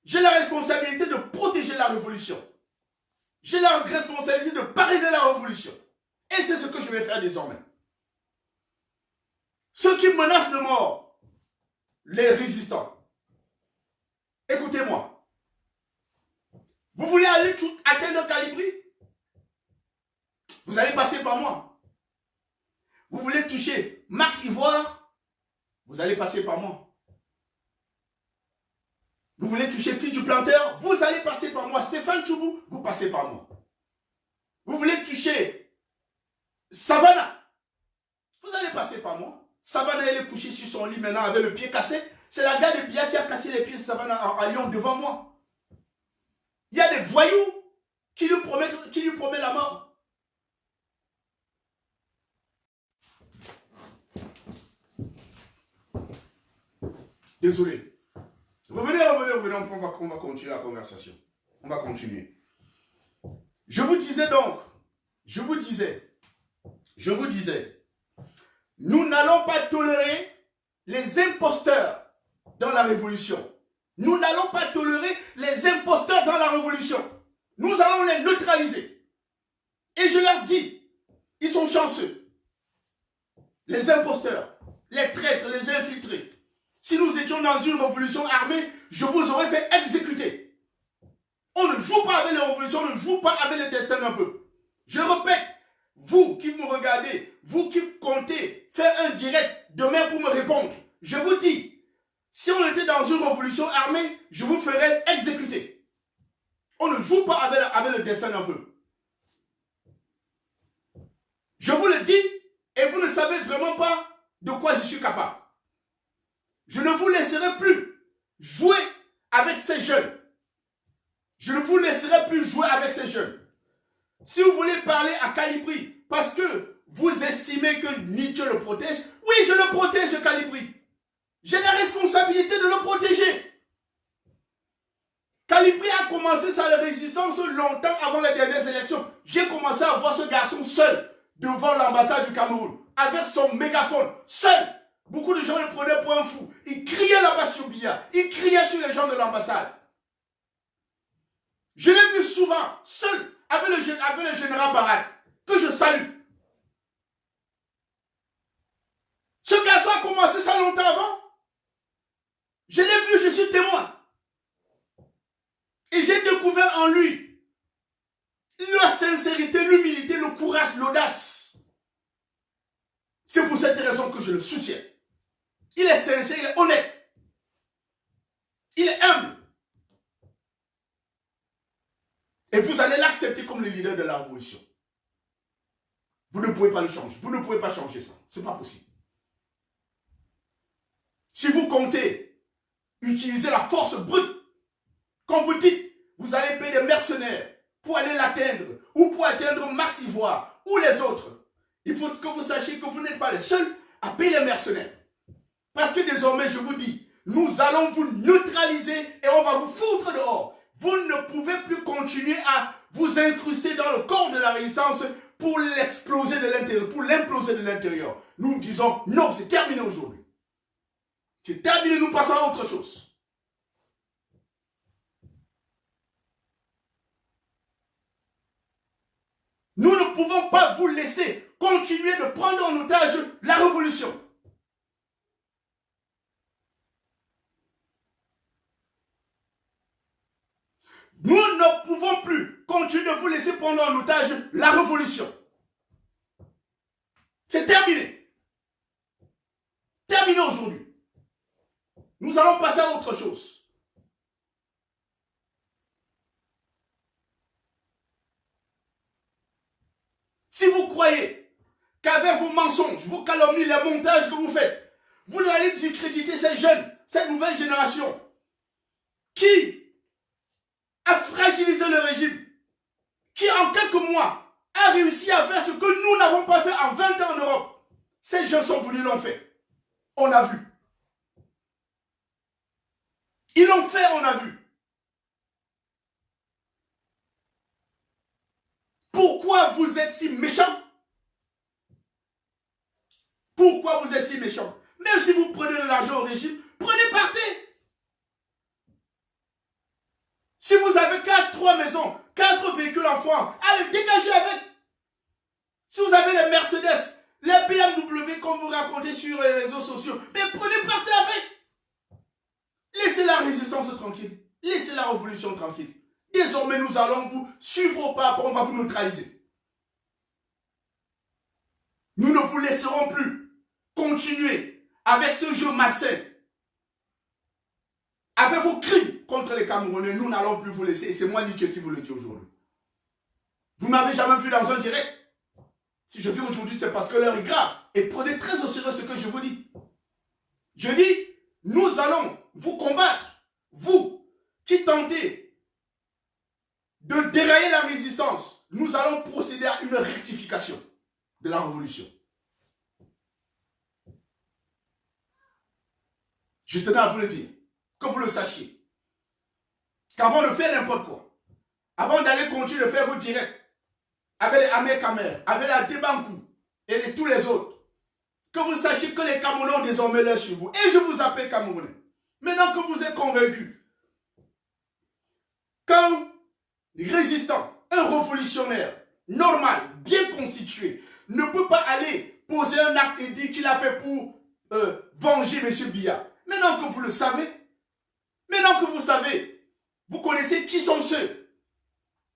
J'ai la responsabilité de protéger la révolution. J'ai la responsabilité de parrainer la révolution. Et c'est ce que je vais faire désormais. Ceux qui menacent de mort, les résistants. Écoutez-moi. Vous voulez aller atteindre Calibri? Vous allez passer par moi. Vous voulez toucher Marx Ivoire? vous allez passer par moi. Vous voulez toucher fille du planteur, vous allez passer par moi. Stéphane Tchoubou, vous passez par moi. Vous voulez toucher Savannah, vous allez passer par moi. Savannah, elle est couchée sur son lit maintenant avec le pied cassé. C'est la gare de Bia qui a cassé les pieds de Savannah à Lyon devant moi. Il y a des voyous qui lui promettent la mort. Désolé. Revenez, on va continuer la conversation. On va continuer. Je vous disais, nous n'allons pas tolérer les imposteurs dans la révolution. Nous n'allons pas tolérer les imposteurs dans la révolution. Nous allons les neutraliser. Et je leur dis, ils sont chanceux. Les imposteurs, les traîtres, les infiltrés. Si nous étions dans une révolution armée, je vous aurais fait exécuter. On ne joue pas avec les révolutions, on ne joue pas avec le destin d'un peuple. Je répète, vous qui me regardez, vous qui comptez faire un direct demain pour me répondre, je vous dis, si on était dans une révolution armée, je vous ferais exécuter. On ne joue pas avec le destin d'un peuple. Je vous le dis, et vous ne savez vraiment pas de quoi je suis capable. Je ne vous laisserai plus jouer avec ces jeunes. Je ne vous laisserai plus jouer avec ces jeunes. Si vous voulez parler à Calibri, parce que vous estimez que Nietzsche le protège, oui, je le protège, Calibri. J'ai la responsabilité de le protéger. Calibri a commencé sa résistance longtemps avant les dernières élections. J'ai commencé à voir ce garçon seul devant l'ambassade du Cameroun, avec son mégaphone, seul. Beaucoup de gens le prenaient pour un fou. Il criait là-bas sur Bia. Il criait sur les gens de l'ambassade. Je l'ai vu souvent, seul, avec le général Barak, que je salue. Ce garçon a commencé ça longtemps avant. Je l'ai vu, je suis témoin. Et j'ai découvert en lui la sincérité, l'humilité, le courage, l'audace. C'est pour cette raison que je le soutiens. Il est sincère, il est honnête. Il est humble. Et vous allez l'accepter comme le leader de la révolution. Vous ne pouvez pas le changer. Vous ne pouvez pas changer ça. Ce n'est pas possible. Si vous comptez utiliser la force brute, quand vous dites, vous allez payer des mercenaires pour aller l'atteindre, ou pour atteindre Max Ivoire, ou les autres, il faut que vous sachiez que vous n'êtes pas les seuls à payer les mercenaires. Parce que désormais, je vous dis, nous allons vous neutraliser et on va vous foutre dehors. Vous ne pouvez plus continuer à vous incruster dans le corps de la résistance pour l'exploser de l'intérieur, pour l'imploser de l'intérieur. Nous disons, non, c'est terminé aujourd'hui. C'est terminé, nous passons à autre chose. Nous ne pouvons pas vous laisser continuer de prendre en otage la révolution. Nous ne pouvons plus continuer de vous laisser prendre en otage la révolution. C'est terminé. Terminé aujourd'hui. Nous allons passer à autre chose. Si vous croyez qu'avec vos mensonges, vos calomnies, les montages que vous faites, vous allez discréditer ces jeunes, cette nouvelle génération qui a fragilisé le régime, qui en quelques mois a réussi à faire ce que nous n'avons pas fait en 20 ans en Europe. Ces jeunes sont venus, l'ont fait. On a vu. Ils l'ont fait, on a vu. Pourquoi vous êtes si méchants? Pourquoi vous êtes si méchants? Même si vous prenez de l'argent au régime, prenez, partez. Si vous avez 3 maisons, 4 véhicules en France, allez, dégagez avec. Si vous avez les Mercedes, les BMW, comme vous racontez sur les réseaux sociaux, mais prenez, partez avec. Laissez la résistance tranquille. Laissez la révolution tranquille. Désormais, nous allons vous suivre au pas, on va vous neutraliser. Nous ne vous laisserons plus continuer avec ce jeu malsain, avec vos crimes contre les Camerounais, nous n'allons plus vous laisser. Et c'est moi, Nietzsche, qui vous le dis aujourd'hui. Vous ne m'avez jamais vu dans un direct. Si je viens aujourd'hui, c'est parce que l'heure est grave. Et prenez très au sérieux ce que je vous dis. Je dis, nous allons vous combattre, vous qui tentez de dérailler la résistance. Nous allons procéder à une rectification de la révolution. Je tenais à vous le dire, que vous le sachiez. Qu'avant de faire n'importe quoi, avant d'aller continuer de faire vos directs, avec les Ahmed Kamer, avec la Débankou et tous les autres, que vous sachiez que les Camerounais ont désormais l'œil sur vous. Et je vous appelle Camerounais. Maintenant que vous êtes convaincus qu'un résistant, un révolutionnaire normal, bien constitué, ne peut pas aller poser un acte et dire qu'il a fait pour venger M. Biya. Maintenant que vous le savez, maintenant que vous savez, vous connaissez qui sont ceux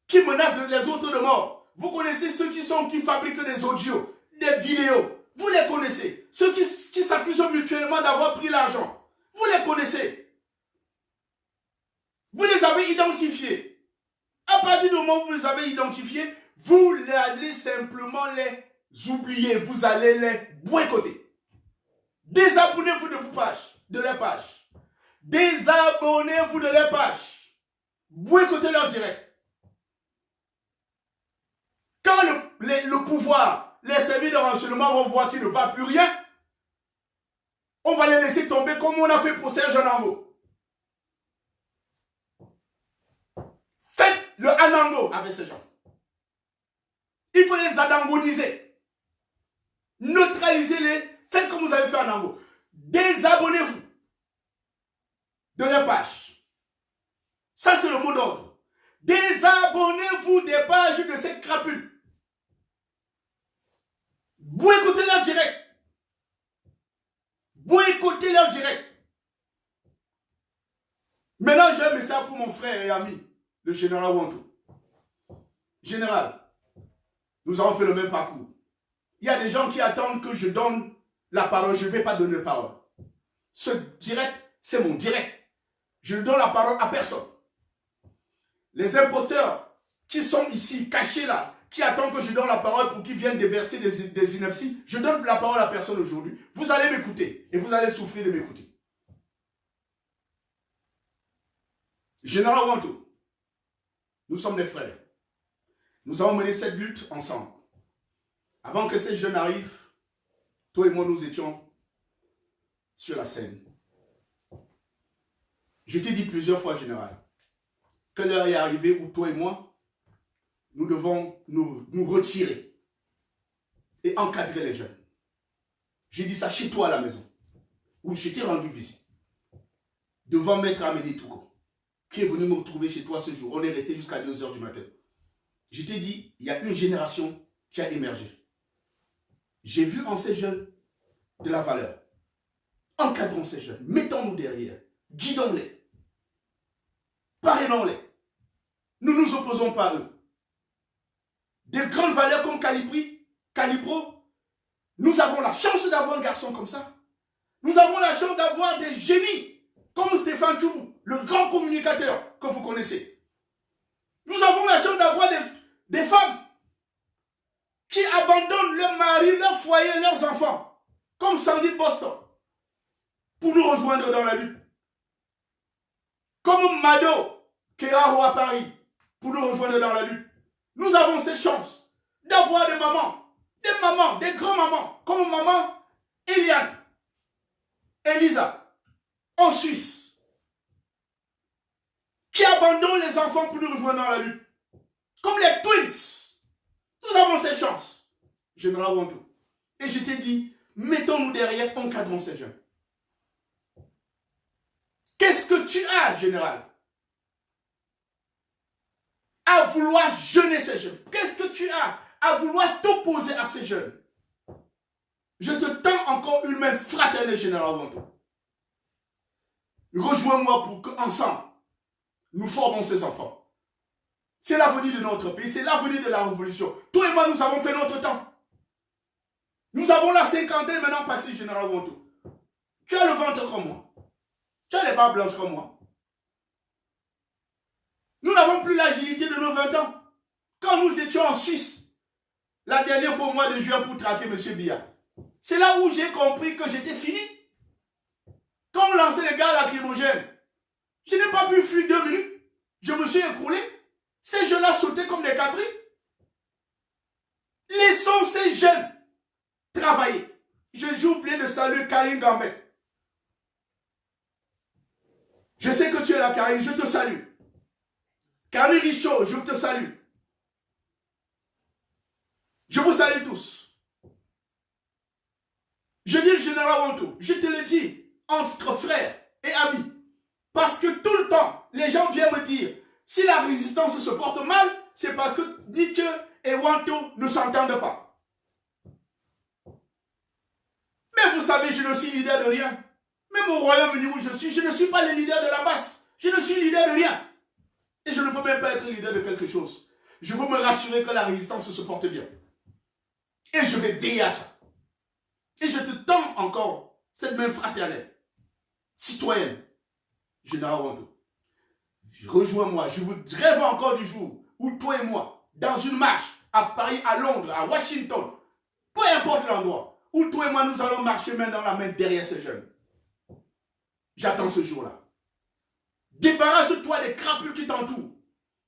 qui menacent les autres de mort. Vous connaissez ceux qui fabriquent des audios, des vidéos. Vous les connaissez. Ceux qui s'accusent mutuellement d'avoir pris l'argent. Vous les connaissez. Vous les avez identifiés. À partir du moment où vous les avez identifiés, vous allez simplement les oublier. Vous allez les boycotter. Désabonnez-vous de leur page. Désabonnez-vous de leur page. Boycottez leur direct. Quand le pouvoir, les services de renseignement vont voir qu'il ne va plus rien, on va les laisser tomber comme on a fait pour Serge Anango. Faites le Anango avec ces gens. Il faut les adangoniser. Neutralisez-les. Faites comme vous avez fait Anango. Désabonnez-vous de leur page. Ça, c'est le mot d'ordre. Désabonnez-vous des pages de ces crapules. Boycottez leur direct. Boycottez leur direct. Maintenant, j'ai un message pour mon frère et ami, le général Wantou. Général, nous avons fait le même parcours. Il y a des gens qui attendent que je donne la parole. Je ne vais pas donner la parole. Ce direct, c'est mon direct. Je ne donne la parole à personne. Les imposteurs qui sont ici, cachés là, qui attendent que je donne la parole pour qu'ils viennent déverser des inepties, je donne la parole à personne aujourd'hui. Vous allez m'écouter et vous allez souffrir de m'écouter. Général Wantou, nous sommes des frères. Nous avons mené cette lutte ensemble. Avant que ces jeunes arrivent, toi et moi, nous étions sur la scène. Je t'ai dit plusieurs fois, général, que l'heure est arrivée où toi et moi, nous devons nous retirer et encadrer les jeunes. J'ai dit ça chez toi à la maison, où je t'ai rendu visite, devant Maître Amélie Touko, qui est venu me retrouver chez toi ce jour. On est resté jusqu'à 2 h du matin. Je t'ai dit, il y a une génération qui a émergé. J'ai vu en ces jeunes de la valeur. Encadrons ces jeunes, mettons-nous derrière, guidons-les, parrainons-les. Nous ne nous opposons pas à eux. Des grandes valeurs comme Calibro, nous avons la chance d'avoir un garçon comme ça. Nous avons la chance d'avoir des génies comme Stéphane Tchoubou, le grand communicateur que vous connaissez. Nous avons la chance d'avoir des femmes qui abandonnent leur mari, leur foyer, leurs enfants, comme Sandy Boston, pour nous rejoindre dans la lutte. Comme Mado Keraro à Paris, pour nous rejoindre dans la lutte. Nous avons cette chance d'avoir des mamans, des grands-mamans, comme maman Eliane, Elisa, en Suisse, qui abandonnent les enfants pour nous rejoindre dans la lutte. Comme les Twins. Nous avons cette chance, Général Wantou. Et je t'ai dit, mettons-nous derrière, encadrons ces jeunes. Qu'est-ce que tu as, Général, à vouloir jeûner ces jeunes? Qu'est-ce que tu as à vouloir t'opposer à ces jeunes? Je te tends encore une main fraternelle, Général Wantou. Rejoins-moi pour qu'ensemble, nous formons ces enfants. C'est l'avenir de notre pays, c'est l'avenir de la révolution. Toi et moi, nous avons fait notre temps. Nous avons la cinquantaine maintenant passée, Général Wantou. Tu as le ventre comme moi. Tu as les barbes blanches comme moi. Nous n'avons plus l'agilité de nos 20 ans. Quand nous étions en Suisse, la dernière fois au mois de juin pour traquer M. Biya, c'est là où j'ai compris que j'étais fini. Quand on lançait les gars lacrymogènes, je n'ai pas pu fuir 2 minutes. Je me suis écroulé. Ces jeunes-là sautaient comme des cabris. Laissons ces jeunes travailler. J'ai oublié de saluer Karine Gambet. Je sais que tu es là, Karine, je te salue. Karine Richaud, je te salue. Je vous salue tous. Je dis le général Wanto, je te le dis, entre frères et amis. Parce que tout le temps, les gens viennent me dire, si la résistance se porte mal, c'est parce que Nietzsche et Wanto ne s'entendent pas. Mais vous savez, je ne suis leader de rien. Même au Royaume-Uni où je ne suis pas le leader de la basse. Je ne suis leader de rien. Et je ne peux même pas être leader de quelque chose. Je veux me rassurer que la résistance se porte bien. Et je vais veiller à ça. Et je te tends encore cette main fraternelle, citoyenne, général Wanto. Rejoins-moi. Je vous rêve encore du jour où toi et moi, dans une marche, à Paris, à Londres, à Washington, peu importe l'endroit, où toi et moi nous allons marcher main dans la main derrière ces jeunes. J'attends ce jour-là. Débarrasse-toi des crapules qui t'entourent.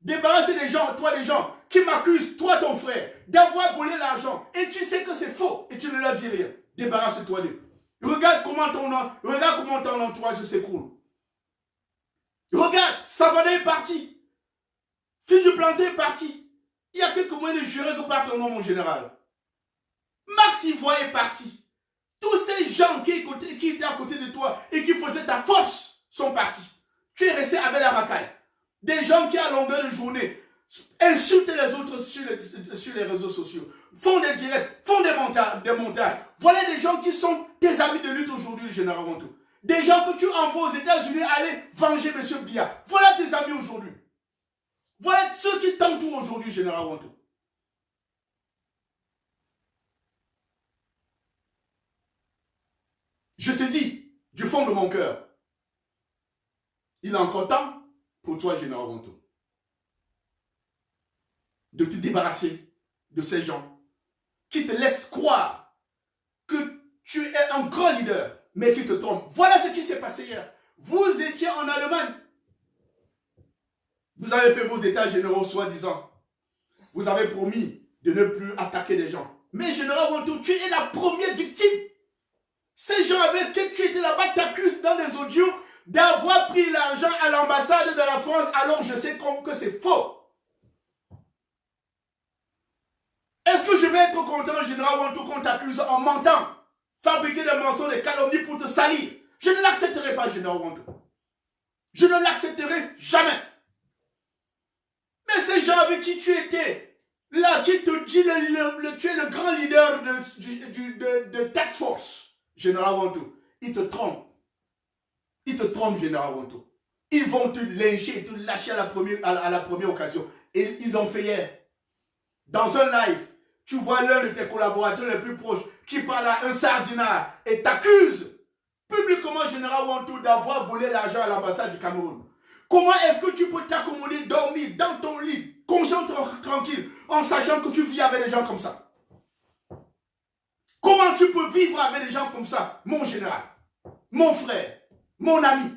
Débarrasse des gens, toi les gens, qui m'accusent, toi ton frère, d'avoir volé l'argent. Et tu sais que c'est faux et tu ne leur dis rien. Débarrasse-toi d'eux. Regarde comment ton entourage s'écroule. Regarde, Savané est parti. Fille du Planté est parti. Il y a quelques moyens de jurer que par ton nom, mon général. Max Ivoire est parti. Tous ces gens qui étaient à côté de toi et qui faisaient ta force sont partis. Tu es resté avec la racaille. Des gens qui, à longueur de journée, insultent les autres sur les réseaux sociaux, font des directs, font des montages. Voilà des gens qui sont tes amis de lutte aujourd'hui, le général Wanto. Des gens que tu envoies aux États-Unis aller venger M. Biya. Voilà tes amis aujourd'hui. Voilà ceux qui t'entourent aujourd'hui, général Wanto. Je te dis, du fond de mon cœur, il est encore temps pour toi, général Wanto, de te débarrasser de ces gens qui te laissent croire que tu es un grand leader, mais qui te trompent. Voilà ce qui s'est passé hier. Vous étiez en Allemagne. Vous avez fait vos états généraux soi-disant. Vous avez promis de ne plus attaquer les gens. Mais général Wanto, tu es la première victime. Ces gens avec qui tu étais là-bas t'accusent dans des audios d'avoir pris l'argent à l'ambassade de la France, alors je sais que c'est faux. Est-ce que je vais être content, général Wanto, qu'on t'accuse en mentant, fabriquer des mensonges, des calomnies pour te salir? Je ne l'accepterai pas, général Wanto. Je ne l'accepterai jamais. Mais ces gens avec qui tu étais, là, qui te dit tu es le grand leader de Task Force, général Wanto, ils te trompent. Ils te trompent, général Wanto. Ils vont te lyncher, te lâcher à la première occasion. Et ils l'ont fait hier. Dans un live, tu vois l'un de tes collaborateurs les plus proches qui parle à un sardinard et t'accuse publiquement, général Wanto, d'avoir volé l'argent à l'ambassade du Cameroun. Comment est-ce que tu peux t'accommoder, dormir dans ton lit, conscient, tranquille, en sachant que tu vis avec des gens comme ça? Comment tu peux vivre avec des gens comme ça, mon général, mon frère, mon ami?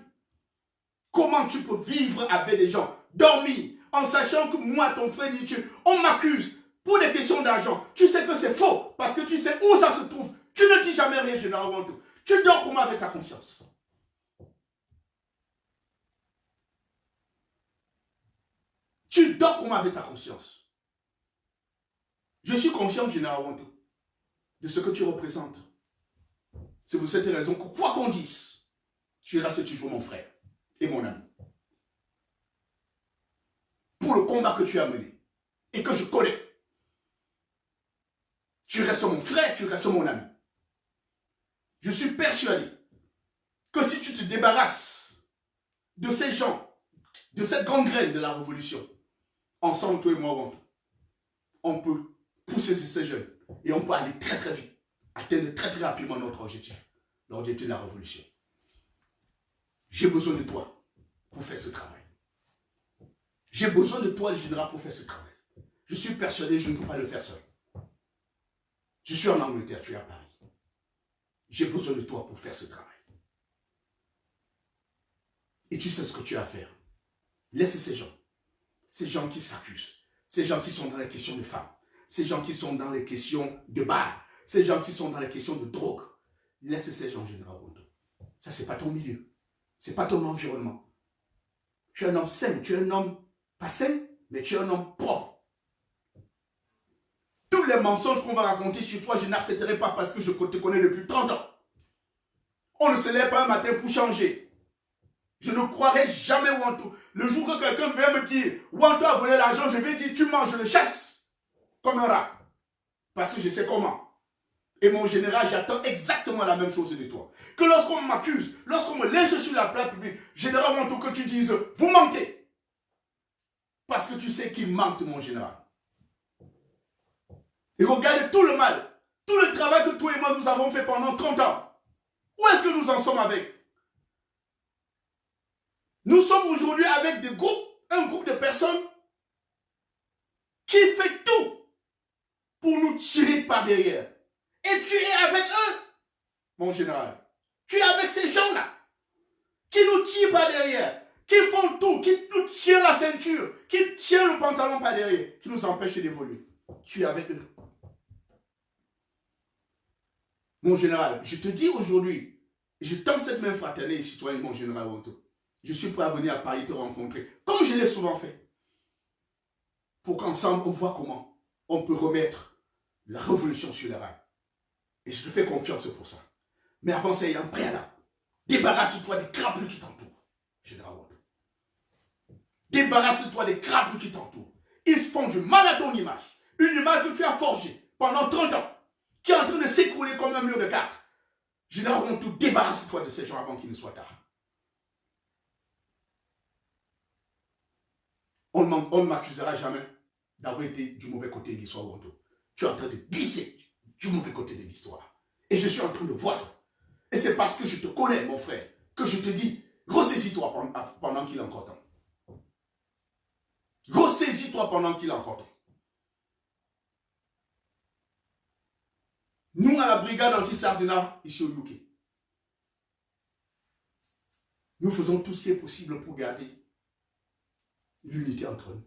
Comment tu peux vivre avec des gens, dormir, en sachant que moi, ton frère Nietzsche, on m'accuse pour des questions d'argent? Tu sais que c'est faux, parce que tu sais où ça se trouve. Tu ne dis jamais rien, général Wanto. Tu dors comment avec ta conscience? Tu dors comment avec ta conscience? Je suis conscient, général Wanto, de ce que tu représentes. C'est pour cette raison que, quoi qu'on dise, tu restes toujours mon frère et mon ami. Pour le combat que tu as mené et que je connais, tu restes mon frère, tu restes mon ami. Je suis persuadé que si tu te débarrasses de ces gens, de cette gangrène de la révolution, ensemble, toi et moi, Wanto, on peut pousser ces jeunes et on peut aller très très vite, atteindre très très rapidement notre objectif, l'objectif de la révolution. J'ai besoin de toi pour faire ce travail. J'ai besoin de toi, le général, pour faire ce travail. Je suis persuadé que je ne peux pas le faire seul. Je suis en Angleterre, tu es à Paris. J'ai besoin de toi pour faire ce travail. Et tu sais ce que tu as à faire. Laisse ces gens qui s'accusent, ces gens qui sont dans les questions de femmes, ces gens qui sont dans les questions de bar, ces gens qui sont dans les questions de drogue. Laisse ces gens, général Wonto. Ça, ce n'est pas ton milieu. Ce n'est pas ton environnement. Tu es un homme sain, tu es un homme pas sain, mais tu es un homme propre. Tous les mensonges qu'on va raconter sur toi, je n'accepterai pas parce que je te connais depuis 30 ans. On ne se lève pas un matin pour changer. Je ne croirai jamais Wanto. Le jour que quelqu'un vient me dire Wanto a volé l'argent, je vais dire tu manges, je le chasse comme un rat. Parce que je sais comment. Et mon général, j'attends exactement la même chose de toi. Que lorsqu'on m'accuse, lorsqu'on me lynche sur la place publique, général Wanto, que tu dises vous mentez. Parce que tu sais qu'il mente, mon général. Et regarde tout le mal, tout le travail que toi et moi nous avons fait pendant 30 ans. Où est-ce que nous en sommes avec? Nous sommes aujourd'hui avec des groupes, un groupe de personnes qui fait tout pour nous tirer par derrière. Et tu es avec eux, mon général. Tu es avec ces gens-là qui nous tirent par derrière, qui font tout, qui nous tirent la ceinture, qui tirent le pantalon par derrière, qui nous empêchent d'évoluer. Tu es avec eux. Mon général, je te dis aujourd'hui, je tends cette main fraternelle et citoyenne, mon général Wonto. Je suis prêt à venir à Paris te rencontrer, comme je l'ai souvent fait. Pour qu'ensemble, on voit comment on peut remettre la révolution sur les rails. Et je te fais confiance pour ça. Mais avant ça, il y a un préalable. Débarrasse-toi des crapules qui t'entourent, général Wonto. Débarrasse-toi des crapules qui t'entourent. Ils font du mal à ton image. Une image que tu as forgée pendant 30 ans, qui est en train de s'écrouler comme un mur de cartes. Général Wonto, débarrasse-toi de ces gens avant qu'il ne soit tard. On ne m'accusera jamais d'avoir été du mauvais côté de l'histoire, Wonto. Tu es en train de glisser du mauvais côté de l'histoire. Et je suis en train de voir ça. Et c'est parce que je te connais, mon frère, que je te dis, ressaisis-toi pendant qu'il est encore temps. Ressaisis-toi pendant qu'il est encore temps. Nous, à la brigade anti-Sardina, ici au UK, nous faisons tout ce qui est possible pour garder l'unité entre nous.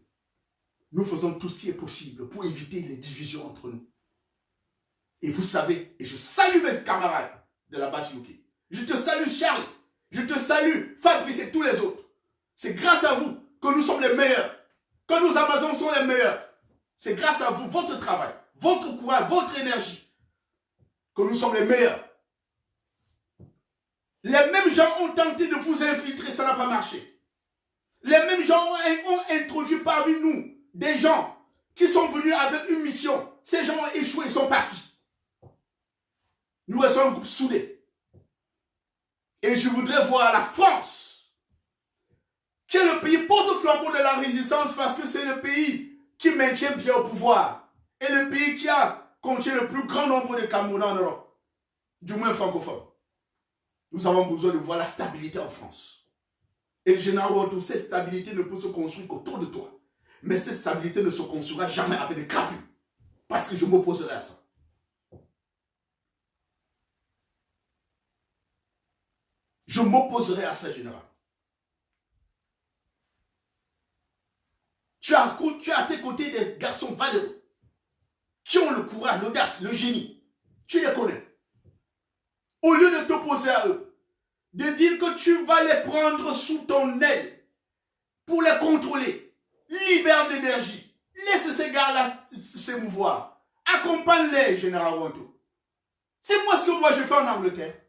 Nous faisons tout ce qui est possible pour éviter les divisions entre nous. Et vous savez, et je salue mes camarades de la base UK. Je te salue Charles, je te salue Fabrice et tous les autres. C'est grâce à vous que nous sommes les meilleurs, que nos Amazones sont les meilleurs. C'est grâce à vous, votre travail, votre courage, votre énergie, que nous sommes les meilleurs. Les mêmes gens ont tenté de vous infiltrer, ça n'a pas marché. Les mêmes gens ont introduit parmi nous des gens qui sont venus avec une mission. Ces gens ont échoué, ils sont partis. Nous restons un groupe soudé. Et je voudrais voir la France, qui est le pays porte-flambeau de la résistance, parce que c'est le pays qui maintient bien au pouvoir. Et le pays qui a contient le plus grand nombre de Camerounais en Europe, du moins francophones. Nous avons besoin de voir la stabilité en France. Et le général Wonto, cette stabilité ne peut se construire qu'autour de toi. Mais cette stabilité ne se construira jamais avec des crapules. Parce que je m'opposerai à ça. Je m'opposerai à ça, général. Tu as à tes côtés des garçons valeureux, qui ont le courage, l'audace, le génie. Tu les connais. Au lieu de t'opposer à eux, de dire que tu vas les prendre sous ton aile pour les contrôler, libère l'énergie. Laisse ces gars-là s'émouvoir. Accompagne-les, général Wonto. C'est moi ce que moi je fais en Angleterre.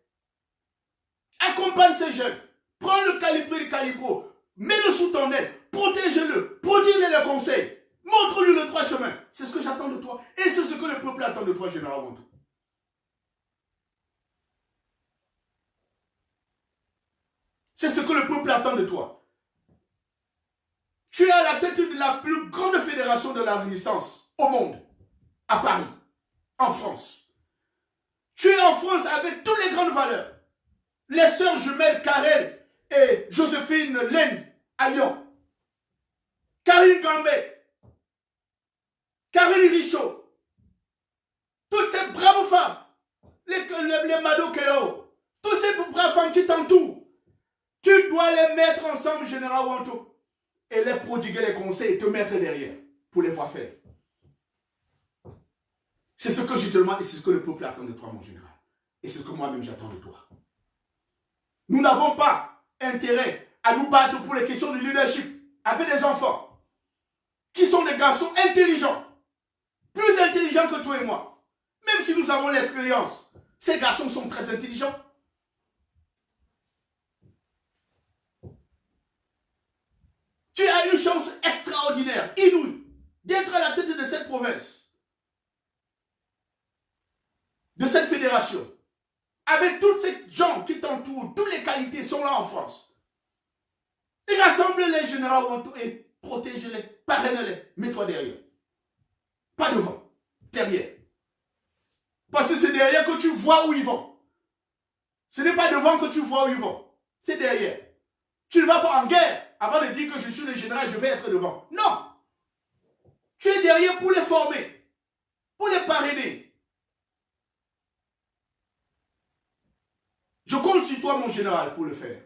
Accompagne ces jeunes. Prends le calibre et le calibro. Mets-le sous ton aile. Protège-le. Prodigue-le les conseils. Montre-lui le droit chemin. C'est ce que j'attends de toi. Et c'est ce que le peuple attend de toi, général Wonto. C'est ce que le peuple attend de toi. Tu es à la tête de la plus grande fédération de la résistance au monde. À Paris. En France. Tu es en France avec toutes les grandes valeurs. Les sœurs jumelles Karel et Joséphine Laine à Lyon, Karine Gambé, Karine Richaud, toutes ces braves femmes, les Mado Keo, toutes ces braves femmes qui t'entourent, tu dois les mettre ensemble, Général Wanto, et les prodiguer les conseils et te mettre derrière pour les voir faire. C'est ce que je te demande et c'est ce que le peuple attend de toi, mon général. Et c'est ce que moi-même j'attends de toi. Nous n'avons pas intérêt à nous battre pour les questions de leadership avec des enfants qui sont des garçons intelligents, plus intelligents que toi et moi. Même si nous avons l'expérience, ces garçons sont très intelligents. Tu as une chance extraordinaire, inouïe, d'être à la tête de cette province, de cette fédération. Avec tous ces gens qui t'entourent, toutes les qualités sont là en France. Et rassemble-les, général, et protège-les, parraine-les, mets-toi derrière. Pas devant, derrière. Parce que c'est derrière que tu vois où ils vont. Ce n'est pas devant que tu vois où ils vont. C'est derrière. Tu ne vas pas en guerre avant de dire que je suis le général, je vais être devant. Non. Tu es derrière pour les former, pour les parrainer. Je compte sur toi, mon général, pour le faire.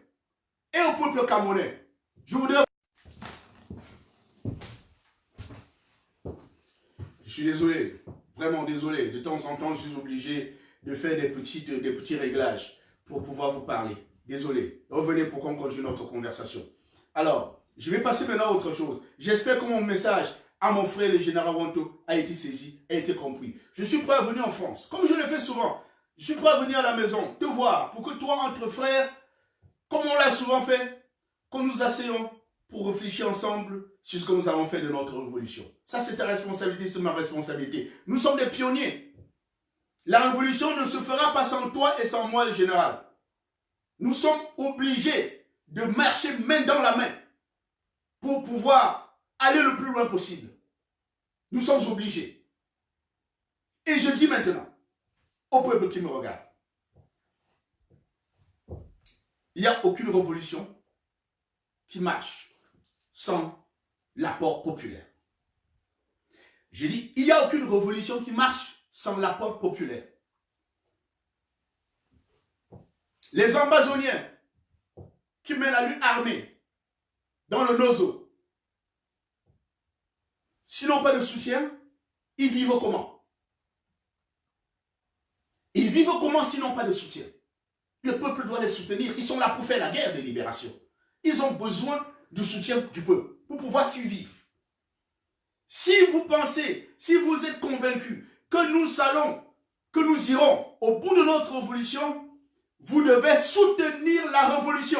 Et au peuple camerounais, je voudrais... Je suis désolé, vraiment désolé. De temps en temps, je suis obligé de faire des petits réglages pour pouvoir vous parler. Désolé. Revenez pour qu'on continue notre conversation. Alors, je vais passer maintenant à autre chose. J'espère que mon message à mon frère, le général Wanto, a été saisi, a été compris. Je suis prêt à venir en France, comme je le fais souvent. Je suis prêt à venir à la maison, te voir, pour que toi, entre frères, comme on l'a souvent fait, que nous asseyons pour réfléchir ensemble sur ce que nous avons fait de notre révolution. Ça, c'est ta responsabilité, c'est ma responsabilité. Nous sommes des pionniers. La révolution ne se fera pas sans toi et sans moi, le général. Nous sommes obligés de marcher main dans la main pour pouvoir aller le plus loin possible. Nous sommes obligés. Et je dis maintenant, au peuple qui me regarde, il n'y a aucune révolution qui marche sans l'apport populaire. Je dis, il n'y a aucune révolution qui marche sans l'apport populaire. Les ambazoniens qui mènent la lutte armée dans le Nozo, s'ils n'ont pas de soutien, ils vivent comment? Ils vivent comment s'ils n'ont pas de soutien? Le peuple doit les soutenir. Ils sont là pour faire la guerre de libération. Ils ont besoin du soutien du peuple pour pouvoir survivre. Si vous pensez, si vous êtes convaincus que nous irons au bout de notre révolution, vous devez soutenir la révolution.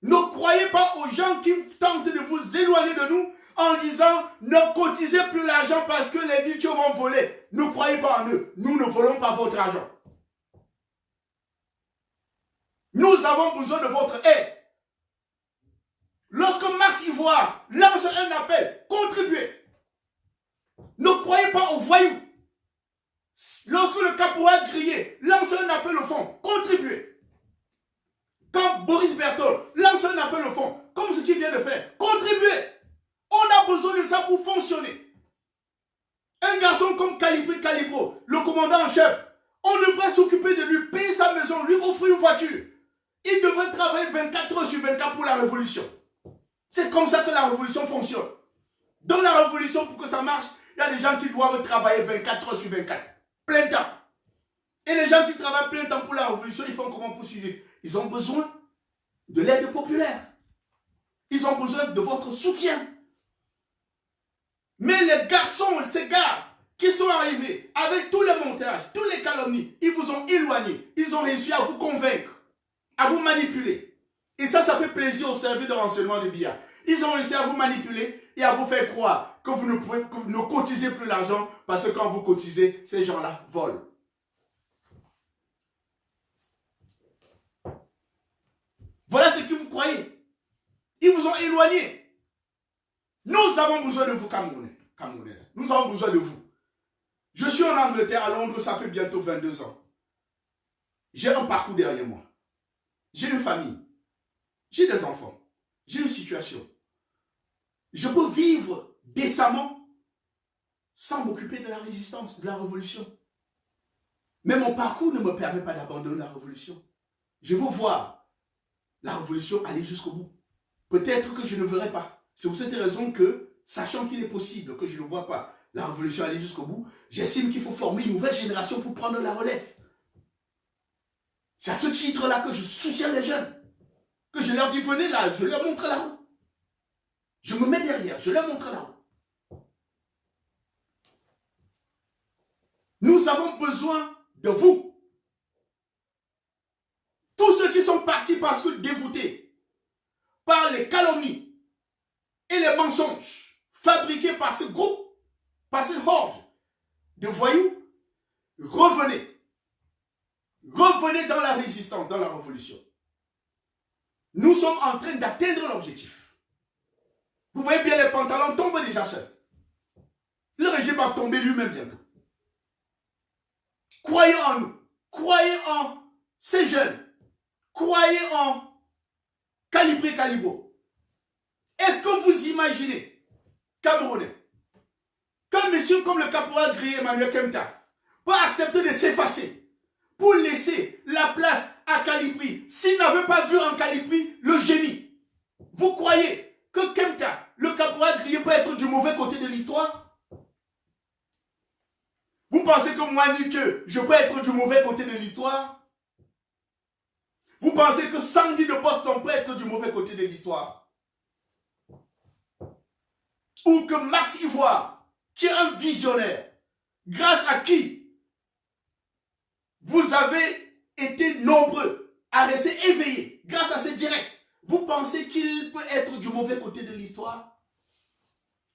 Ne croyez pas aux gens qui tentent de vous éloigner de nous en disant ne cotisez plus l'argent parce que les militaires vont voler. Ne croyez pas en eux. Nous ne volons pas votre argent. Nous avons besoin de votre aide. Lorsque Max Ivoire lance un appel, contribuez. Ne croyez pas aux voyous. Lorsque le caporal Grillé lance un appel au fond, contribuez. Quand Boris Berthold lance un appel au fond, comme ce qu'il vient de faire, contribuez. On a besoin de ça pour fonctionner. Un garçon comme Calibro, le commandant en chef, on devrait s'occuper de lui, payer sa maison, lui offrir une voiture. Il devrait travailler 24 heures sur 24 pour la révolution. C'est comme ça que la révolution fonctionne. Dans la révolution, pour que ça marche, il y a des gens qui doivent travailler 24 heures sur 24. Plein temps. Et les gens qui travaillent plein temps pour la révolution, ils font comment pour suivre? Ils ont besoin de l'aide populaire. Ils ont besoin de votre soutien. Mais les garçons, ces gars qui sont arrivés avec tous les montages, tous les calomnies, ils vous ont éloigné. Ils ont réussi à vous convaincre, à vous manipuler. Et ça fait plaisir au service de renseignement de Biya. Ils ont réussi à vous manipuler et à vous faire croire que vous ne cotisez plus l'argent parce que quand vous cotisez, ces gens-là volent. Voilà ce que vous croyez. Ils vous ont éloigné. Nous avons besoin de vous, Camerounais, Camerounaises. Nous avons besoin de vous. Je suis en Angleterre, à Londres, ça fait bientôt 22 ans. J'ai un parcours derrière moi. J'ai une famille. j'ai des enfants, j'ai une situation. Je peux vivre décemment sans m'occuper de la résistance, de la révolution. Mais mon parcours ne me permet pas d'abandonner la révolution. Je veux voir la révolution aller jusqu'au bout. Peut-être que je ne verrai pas. C'est pour cette raison que, sachant qu'il est possible que je ne vois pas la révolution aller jusqu'au bout, j'estime qu'il faut former une nouvelle génération pour prendre la relève. C'est à ce titre-là que je soutiens les jeunes. Que je leur dis, venez là, je leur montre la route. Je me mets derrière, je leur montre la route. Nous avons besoin de vous. Tous ceux qui sont partis parce que dégoûtés par les calomnies et les mensonges fabriqués par ce groupe, par cette horde de voyous, revenez. Revenez dans la résistance, dans la révolution. Nous sommes en train d'atteindre l'objectif. Vous voyez bien, les pantalons tombent déjà seuls. Le régime va tomber lui-même bientôt. Croyez en nous. Croyez en ces jeunes. Croyez en Calibré Calibo. Est-ce que vous imaginez, Camerounais, qu'un monsieur comme le caporal Grier Emmanuel Kemta peut accepter de s'effacer pour laisser la place à Calibri s'il n'avait pas vu en Calibri le génie? Vous croyez que Kemta, le caporal Grier, peut être du mauvais côté de l'histoire? Vous pensez que moi, Nietzsche, je peux être du mauvais côté de l'histoire? Vous pensez que Sandy de Boston peut être du mauvais côté de l'histoire? Ou que Max Ivoire, qui est un visionnaire, grâce à qui vous avez été nombreux à rester éveillés, grâce à ces directs, vous pensez qu'il peut être du mauvais côté de l'histoire?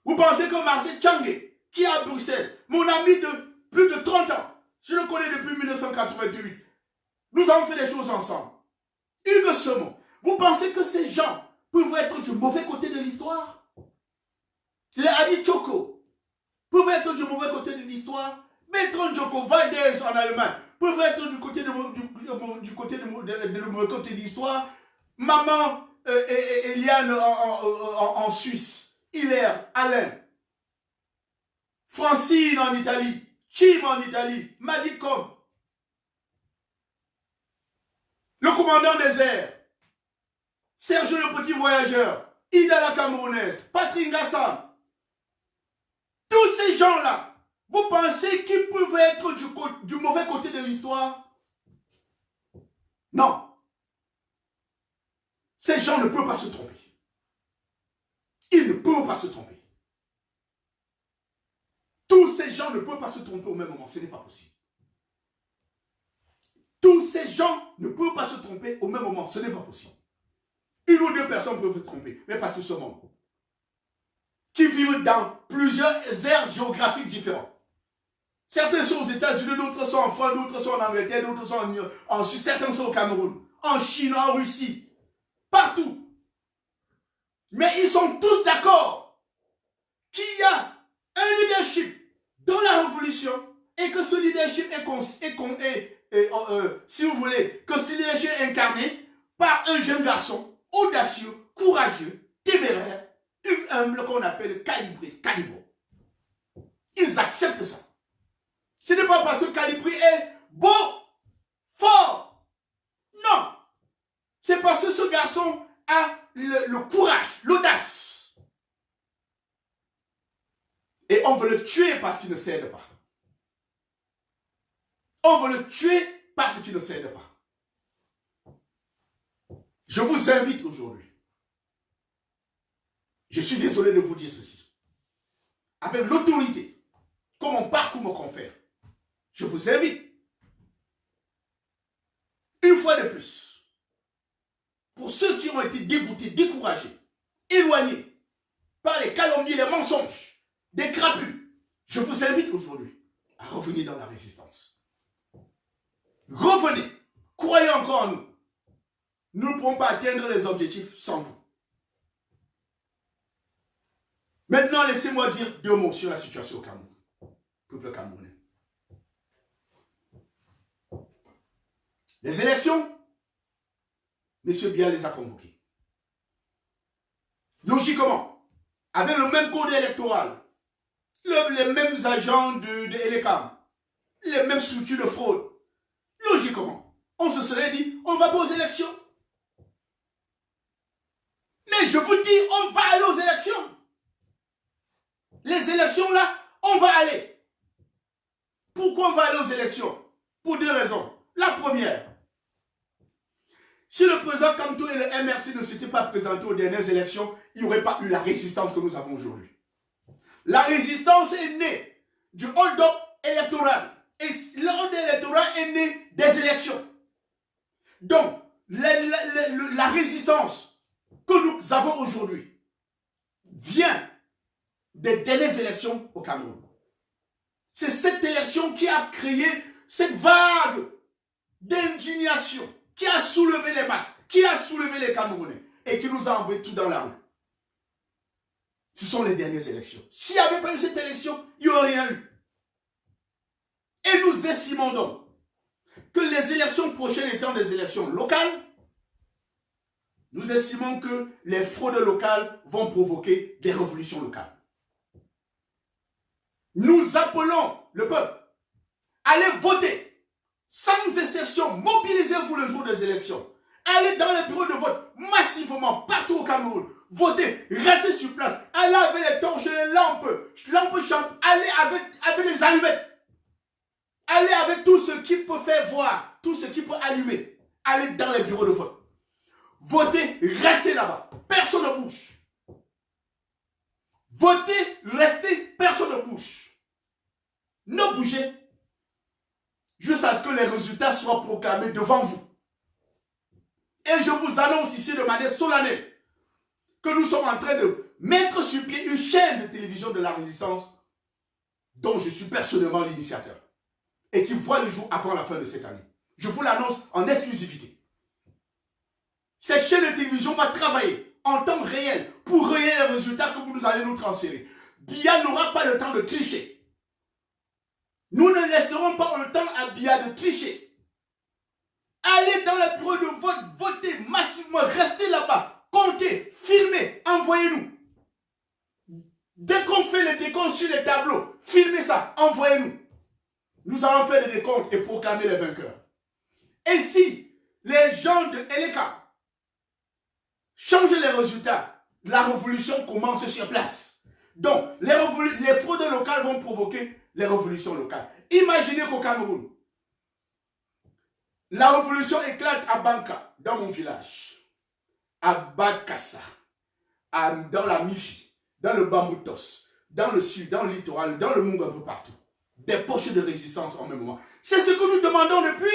Vous pensez que Marcel Tchangé, qui est à Bruxelles, mon ami de plus de 30 ans, je le connais depuis 1988, nous avons fait des choses ensemble. Hugues Semon, vous pensez que ces gens peuvent être du mauvais côté de l'histoire? Les Adi Choco peuvent être du mauvais côté de l'histoire? Bertrand Joko, Valdez en Allemagne peuvent être du côté de mauvais côté de l'histoire? Maman Eliane en Suisse, Hilaire, Alain, Francine en Italie, Chim en Italie, Madicom, le commandant des airs, Serge le petit voyageur, Ida la Camerounaise, Patrick Gassan. Tous ces gens-là, vous pensez qu'ils peuvent être du mauvais côté de l'histoire? Non. Ces gens ne peuvent pas se tromper. Ils ne peuvent pas se tromper. Tous ces gens ne peuvent pas se tromper au même moment. Ce n'est pas possible. Tous ces gens ne peuvent pas se tromper au même moment. Ce n'est pas possible. Une ou deux personnes peuvent se tromper, mais pas tout ce monde. Qui vivent dans plusieurs aires géographiques différentes. Certains sont aux États-Unis, d'autres sont en France, d'autres sont en Angleterre, d'autres sont en Suisse, certains sont au Cameroun, en Chine, en Russie, partout. Mais ils sont tous d'accord qu'il y a un leadership dans la révolution et que ce leadership si vous voulez, que ce leadership est incarné par un jeune garçon audacieux, courageux, téméraire, humble qu'on appelle Calibré, Calibo. Ils acceptent ça. Ce n'est pas parce que Calibré est beau, fort. Non. C'est parce que ce garçon a le courage, l'audace. Et on veut le tuer parce qu'il ne cède pas. On veut le tuer parce qu'il ne cède pas. Je vous invite aujourd'hui. Je suis désolé de vous dire ceci. Avec l'autorité que mon parcours me confère, je vous invite, une fois de plus, pour ceux qui ont été dégoûtés, découragés, éloignés par les calomnies, les mensonges, des crapus, je vous invite aujourd'hui à revenir dans la résistance. Revenez, croyez encore en nous. Nous ne pourrons pas atteindre les objectifs sans vous. Maintenant, laissez-moi dire deux mots sur la situation au Cameroun, peuple camerounais. Les élections, M. Biya les a convoquées. logiquement, avec le même code électoral, les mêmes agents de Elecam, les mêmes structures de fraude, logiquement, on se serait dit, on va pas aux élections. Mais je vous dis, on va aller aux élections. Les élections là, on va aller. Pourquoi on va aller aux élections? Pour deux raisons. La première, si le président Kamto et le MRC ne s'étaient pas présentés aux dernières élections, il n'y aurait pas eu la résistance que nous avons aujourd'hui. La résistance est née du hold-up électoral. Et le hold-up électoral est né des élections. Donc, la résistance que nous avons aujourd'hui vient des dernières élections au Cameroun. C'est cette élection qui a créé cette vague d'indignation, qui a soulevé les masses, qui a soulevé les Camerounais et qui nous a envoyé tout dans la rue. Ce sont les dernières élections. S'il n'y avait pas eu cette élection, il n'y aurait rien eu. Et nous estimons donc que les élections prochaines étant des élections locales, nous estimons que les fraudes locales vont provoquer des révolutions locales. Nous appelons le peuple à aller voter sans exception. Mobilisez-vous le jour des élections. Allez dans les bureaux de vote massivement partout au Cameroun. Votez, restez sur place. Allez avec les torches, les lampes champ. Allez avec les allumettes. Allez avec tout ce qui peut faire voir, tout ce qui peut allumer. Allez dans les bureaux de vote. Votez, restez là-bas. Personne ne bouge. Votez, restez, personne ne bouge. Ne bougez. Jusqu'à ce que les résultats soient proclamés devant vous. Et je vous annonce ici de manière solennelle que nous sommes en train de mettre sur pied une chaîne de télévision de la résistance dont je suis personnellement l'initiateur et qui voit le jour avant la fin de cette année. Je vous l'annonce en exclusivité. Cette chaîne de télévision va travailler en temps réel pour réel les résultats que vous nous allez nous transférer. Biya n'aura pas le temps de tricher. Nous ne laisserons pas le temps à Biya de tricher. Allez dans les bureaux de vote, votez massivement, restez là-bas, comptez, filmez, envoyez-nous. Dès qu'on fait les décomptes sur les tableaux, filmez ça, envoyez-nous. Nous allons faire des décomptes et proclamer les vainqueurs. Et si les gens de Eleka changent les résultats, la révolution commence sur place. Donc, les fraudes locales vont provoquer les révolutions locales. Imaginez qu'au Cameroun, la révolution éclate à Banka, dans mon village, à Bakassa, dans la Mifi, dans le Bamoutos, dans le sud, dans le littoral, dans le Mungu, un peu partout. Des poches de résistance en même moment. C'est ce que nous demandons depuis.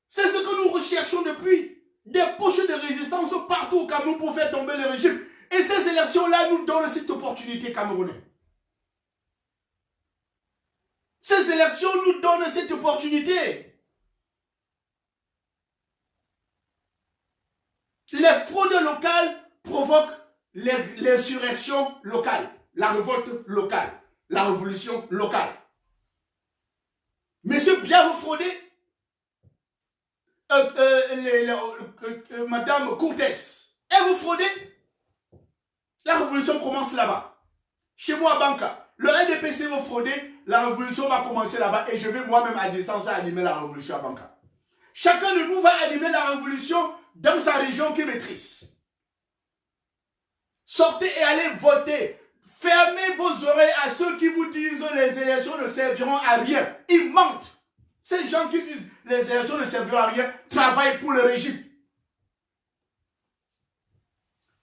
C'est ce que nous recherchons depuis. Des poches de résistance partout au Cameroun pour faire tomber le régime. Et ces élections-là nous donnent cette opportunité camerounaise. Ces élections nous donnent cette opportunité. Les fraudes locales provoquent l'insurrection locale, la révolte locale, la révolution locale. Monsieur bien vous fraudez, Madame Cortès, et vous fraudez, la révolution commence là-bas. Chez moi à Banka, le RDPC vous fraudez, la révolution va commencer là-bas et je vais moi-même à distance animer la révolution à Banka. Chacun de nous va animer la révolution dans sa région qui maîtrise. Sortez et allez voter. Fermez vos oreilles à ceux qui vous disent que les élections ne serviront à rien. Ils mentent. Ces gens qui disent que les élections ne serviront à rien travaillent pour le régime.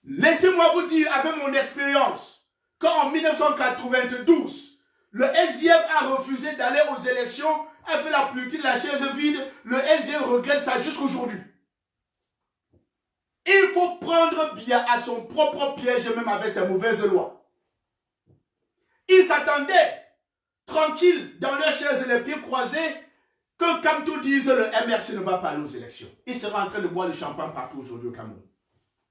Laissez-moi vous dire avec mon expérience qu'en 1992, le SDF a refusé d'aller aux élections, a fait la politique de la chaise vide. Le SDF regrette ça jusqu'aujourd'hui. Il faut prendre Biya à son propre piège, même avec ses mauvaises lois. Ils s'attendaient, tranquilles, dans leur chaise les pieds croisés, que Kamto dise le MRC ne va pas aller aux élections. Ils seraient en train de boire du champagne partout aujourd'hui au Cameroun.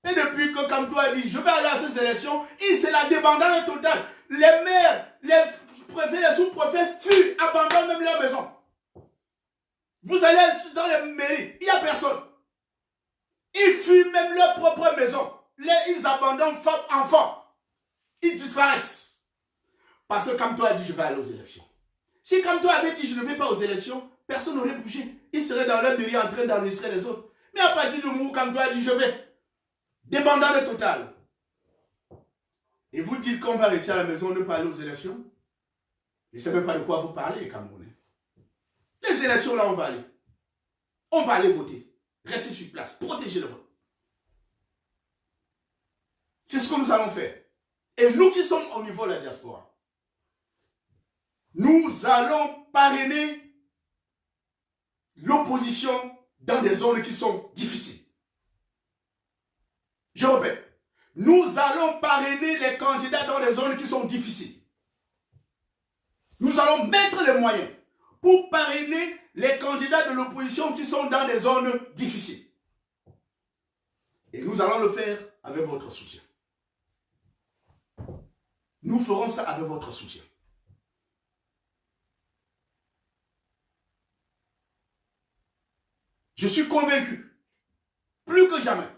Et depuis que Kamto a dit je vais aller à ces élections, c'est la débandade totale. Les maires, les préfets, les sous-préfets fuient, abandonnent même leur maison. Vous allez dans les mairies, il n'y a personne. Ils fuient même leur propre maison. Ils abandonnent. indépendants, femmes, enfants, ils disparaissent. Parce que Kamto a dit, je vais aller aux élections. Si Kamto avait dit, je ne vais pas aux élections, personne n'aurait bougé. Ils seraient dans leur mairie en train d'enregistrer les autres. Mais à partir du moment où Kamto a dit, je vais, dépendant le total. Et vous dites qu'on va rester à la maison, ne pas aller aux élections? Je ne sais même pas de quoi vous parlez, les Camerounais. Les élections, là, on va aller. On va aller voter. Rester sur place. Protéger le vote. C'est ce que nous allons faire. Et nous qui sommes au niveau de la diaspora, nous allons parrainer l'opposition dans des zones qui sont difficiles. Je répète. Nous allons parrainer les candidats dans les zones qui sont difficiles. Nous allons mettre les moyens pour parrainer les candidats de l'opposition qui sont dans des zones difficiles. Et nous allons le faire avec votre soutien. Nous ferons ça avec votre soutien. Je suis convaincu, plus que jamais,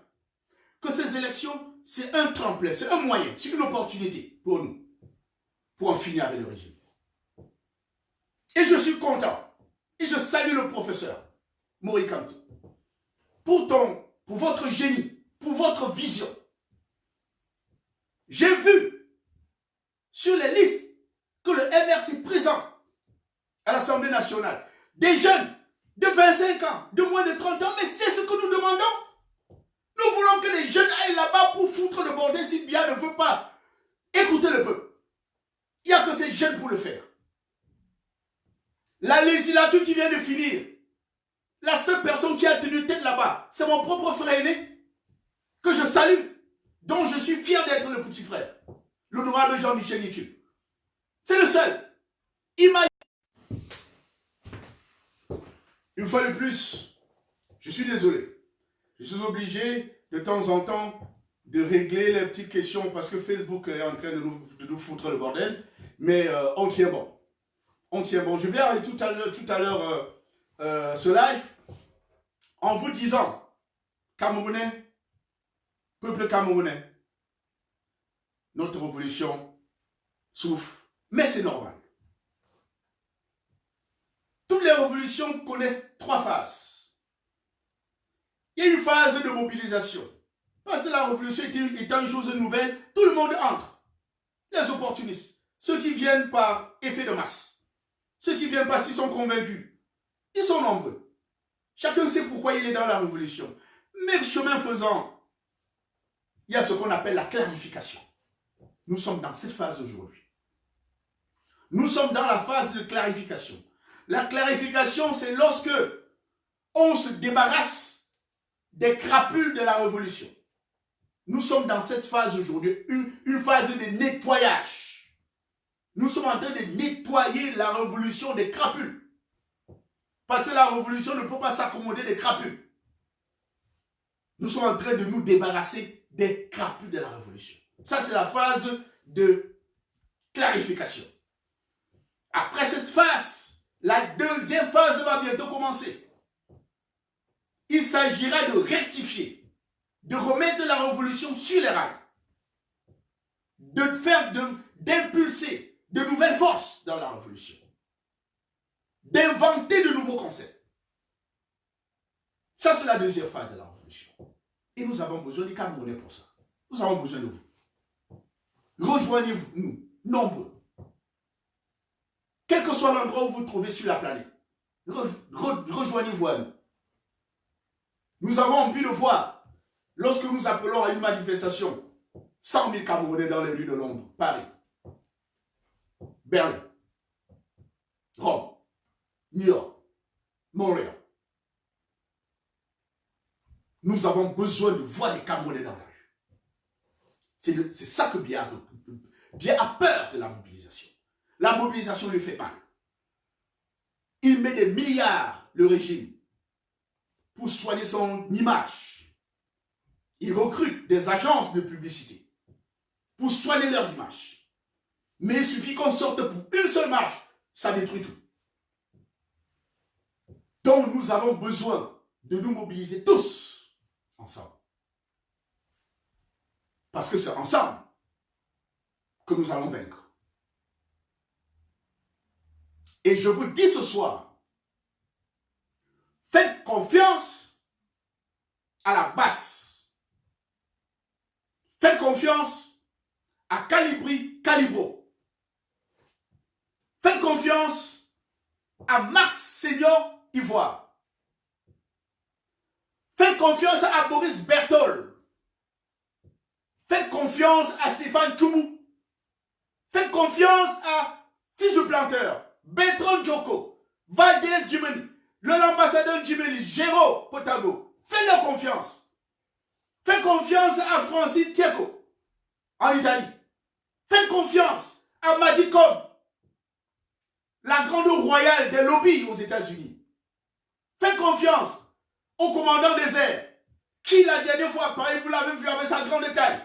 que ces élections, c'est un tremplin, c'est un moyen, c'est une opportunité pour nous, pour en finir avec le régime. Et je suis content, et je salue le professeur Mori Kamto, pour votre génie, pour votre vision. J'ai vu sur les listes que le MRC présent à l'Assemblée nationale, des jeunes de 25 ans, de moins de 30 ans, mais c'est ce que nous demandons. Nous voulons que les jeunes aillent là-bas pour foutre le bordel si Biya ne veut pas écouter le peuple. Il n'y a que ces jeunes pour le faire. La législature qui vient de finir, la seule personne qui a tenu tête là-bas, c'est mon propre frère aîné, que je salue, dont je suis fier d'être le petit frère, l'honorable Jean-Michel Nitu. C'est le seul. Imagine. Une fois de plus, je suis désolé. Je suis obligé de temps en temps de régler les petites questions parce que Facebook est en train de nous foutre le bordel. Mais on tient bon. On tient bon. Je vais arrêter tout à l'heure ce live en vous disant, Camerounais, peuple camerounais, notre révolution souffre. Mais c'est normal. Toutes les révolutions connaissent trois phases. Il y a une phase de mobilisation. Parce que la révolution étant une chose nouvelle, tout le monde entre. Les opportunistes, ceux qui viennent par effet de masse, ceux qui viennent parce qu'ils sont convaincus, ils sont nombreux. Chacun sait pourquoi il est dans la révolution. Mais chemin faisant, il y a ce qu'on appelle la clarification. Nous sommes dans cette phase aujourd'hui. Nous sommes dans la phase de clarification. La clarification, c'est lorsque on se débarrasse des crapules de la révolution. Nous sommes dans cette phase aujourd'hui, une phase de nettoyage. Nous sommes en train de nettoyer la révolution des crapules. Parce que la révolution ne peut pas s'accommoder des crapules. Nous sommes en train de nous débarrasser des crapules de la révolution. Ça, c'est la phase de clarification. Après cette phase, la deuxième phase va bientôt commencer. Il s'agira de rectifier, de remettre la révolution sur les rails, d'impulser de nouvelles forces dans la révolution, d'inventer de nouveaux concepts. Ça, c'est la deuxième phase de la révolution. Et nous avons besoin des Camerounais pour ça. Nous avons besoin de vous. Rejoignez-vous, nous, nombreux. Quel que soit l'endroit où vous vous trouvez sur la planète, rejoignez-vous à nous. Nous avons envie de voir, lorsque nous appelons à une manifestation, 100 000 Camerounais dans les rues de Londres, Paris, Berlin, Rome, New York, Montréal. Nous avons besoin de voir les Camerounais dans la rue. C'est ça que Biya a peur de la mobilisation. La mobilisation lui fait mal. Il met des milliards, le régime, pour soigner son image. Il recrute des agences de publicité pour soigner leur image. Mais il suffit qu'on sorte pour une seule marche, ça détruit tout. Donc nous avons besoin de nous mobiliser tous ensemble Parce que c'est ensemble que nous allons vaincre. Et je vous dis ce soir, faites confiance à la basse. Faites confiance à Calibro. Faites confiance à Max Senior Ivoire. Faites confiance à Boris Berthold. Faites confiance à Stéphane Tchoumou. Faites confiance à Fils du Planteur, Bertrand Djoko, Valdez Djimeni, l'ambassadeur Djimeni, Géraud Potago. Faites-leur confiance. Faites confiance à Francis Tieko en Italie. Faites confiance à Madicom, la grande royale des lobbies aux États-Unis. Faites confiance au commandant des airs, qui la dernière fois, pareil, vous l'avez vu avec sa grande taille,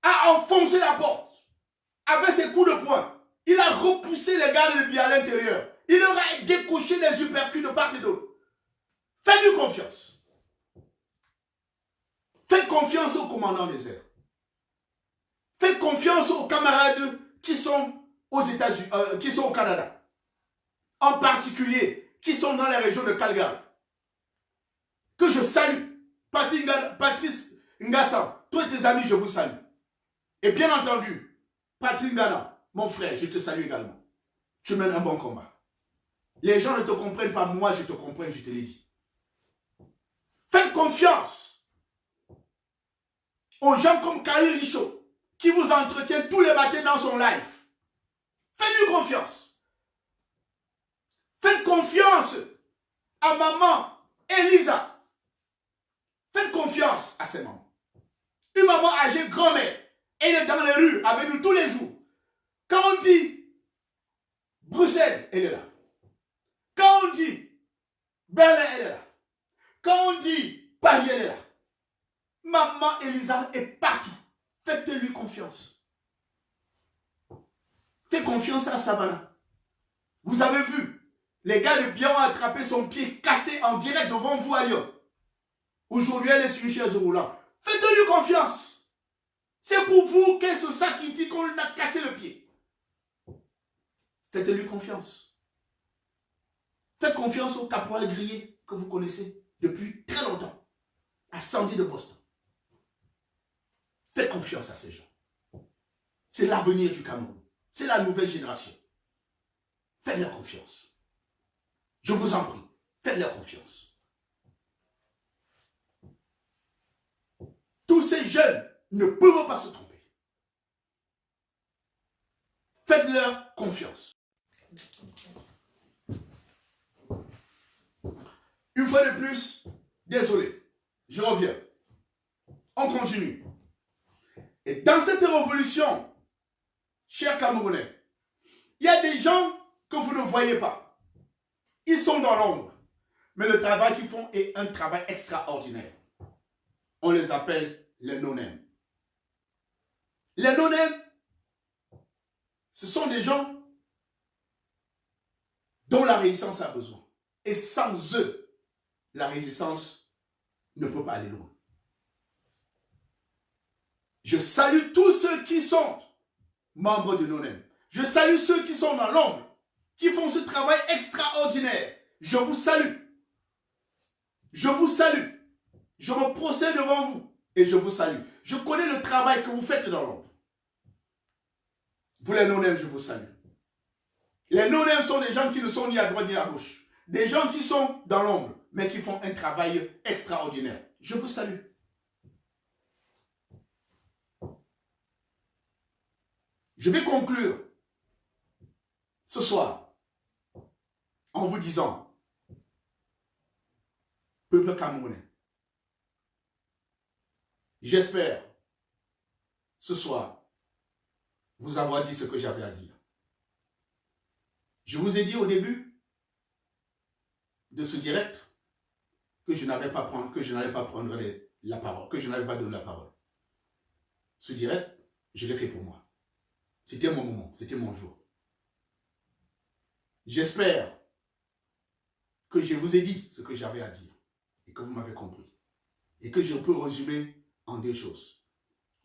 a enfoncé la porte avec ses coups de poing. Il a repoussé les gardes de biais à l'intérieur. Il leur a décoché les uppercuts de part et d'autre. Faites-lui confiance. Faites confiance au commandant des airs. Faites confiance aux camarades qui sont aux États-Unis, qui sont au Canada. En particulier, qui sont dans la région de Calgary. Que je salue. Patrice Ngassam, tous tes amis, je vous salue. Et bien entendu, Patrick Ngana, mon frère, je te salue également. Tu mènes un bon combat. Les gens ne te comprennent pas, moi je te comprends, je te l'ai dit. Faites confiance aux gens comme Khalil Richaud, qui vous entretient tous les matins dans son live. Faites-lui confiance. Faites confiance à maman Elisa. Faites confiance à ses mamans. Une maman âgée, grand-mère, elle est dans les rues avec nous tous les jours. Quand on dit Bruxelles, elle est là. Quand on dit Berlin, elle est là. Quand on dit Paris, elle est là. Maman Elisa est partout. Faites-lui confiance. Faites confiance à Savannah. Vous avez vu, les gars de Bian ont attrapé son pied cassé en direct devant vous à Lyon. Aujourd'hui, elle est sur une chaise roulante. Faites-lui confiance. C'est pour vous qu'elle se sacrifie qu'on lui a cassé le pied. Faites-lui confiance. Faites confiance au caporal grillé que vous connaissez depuis très longtemps, à Sandy de Boston. Faites confiance à ces gens. C'est l'avenir du Cameroun. C'est la nouvelle génération. Faites-leur confiance. Je vous en prie, faites-leur confiance. Tous ces jeunes ne peuvent pas se tromper. Faites-leur confiance. Une fois de plus, désolé, je reviens. On continue. Et dans cette révolution, chers Camerounais, il y a des gens que vous ne voyez pas. Ils sont dans l'ombre. Mais le travail qu'ils font est un travail extraordinaire. On les appelle les no-name. Les no-name, ce sont des gens dont la résistance a besoin. Et sans eux, la résistance ne peut pas aller loin. Je salue tous ceux qui sont membres de no-name. Je salue ceux qui sont dans l'ombre, qui font ce travail extraordinaire. Je vous salue. Je vous salue. Je me procède devant vous et je vous salue. Je connais le travail que vous faites dans l'ombre. Vous les no-name, je vous salue. Les no-name sont des gens qui ne sont ni à droite ni à gauche. Des gens qui sont dans l'ombre, mais qui font un travail extraordinaire. Je vous salue. Je vais conclure ce soir en vous disant, peuple camerounais, j'espère ce soir vous avoir dit ce que j'avais à dire. Je vous ai dit au début de ce direct que je n'allais pas prendre, la parole, que je n'allais pas donner la parole. Ce direct, je l'ai fait pour moi. C'était mon moment, c'était mon jour. J'espère que je vous ai dit ce que j'avais à dire et que vous m'avez compris. Et que je peux résumer en deux choses.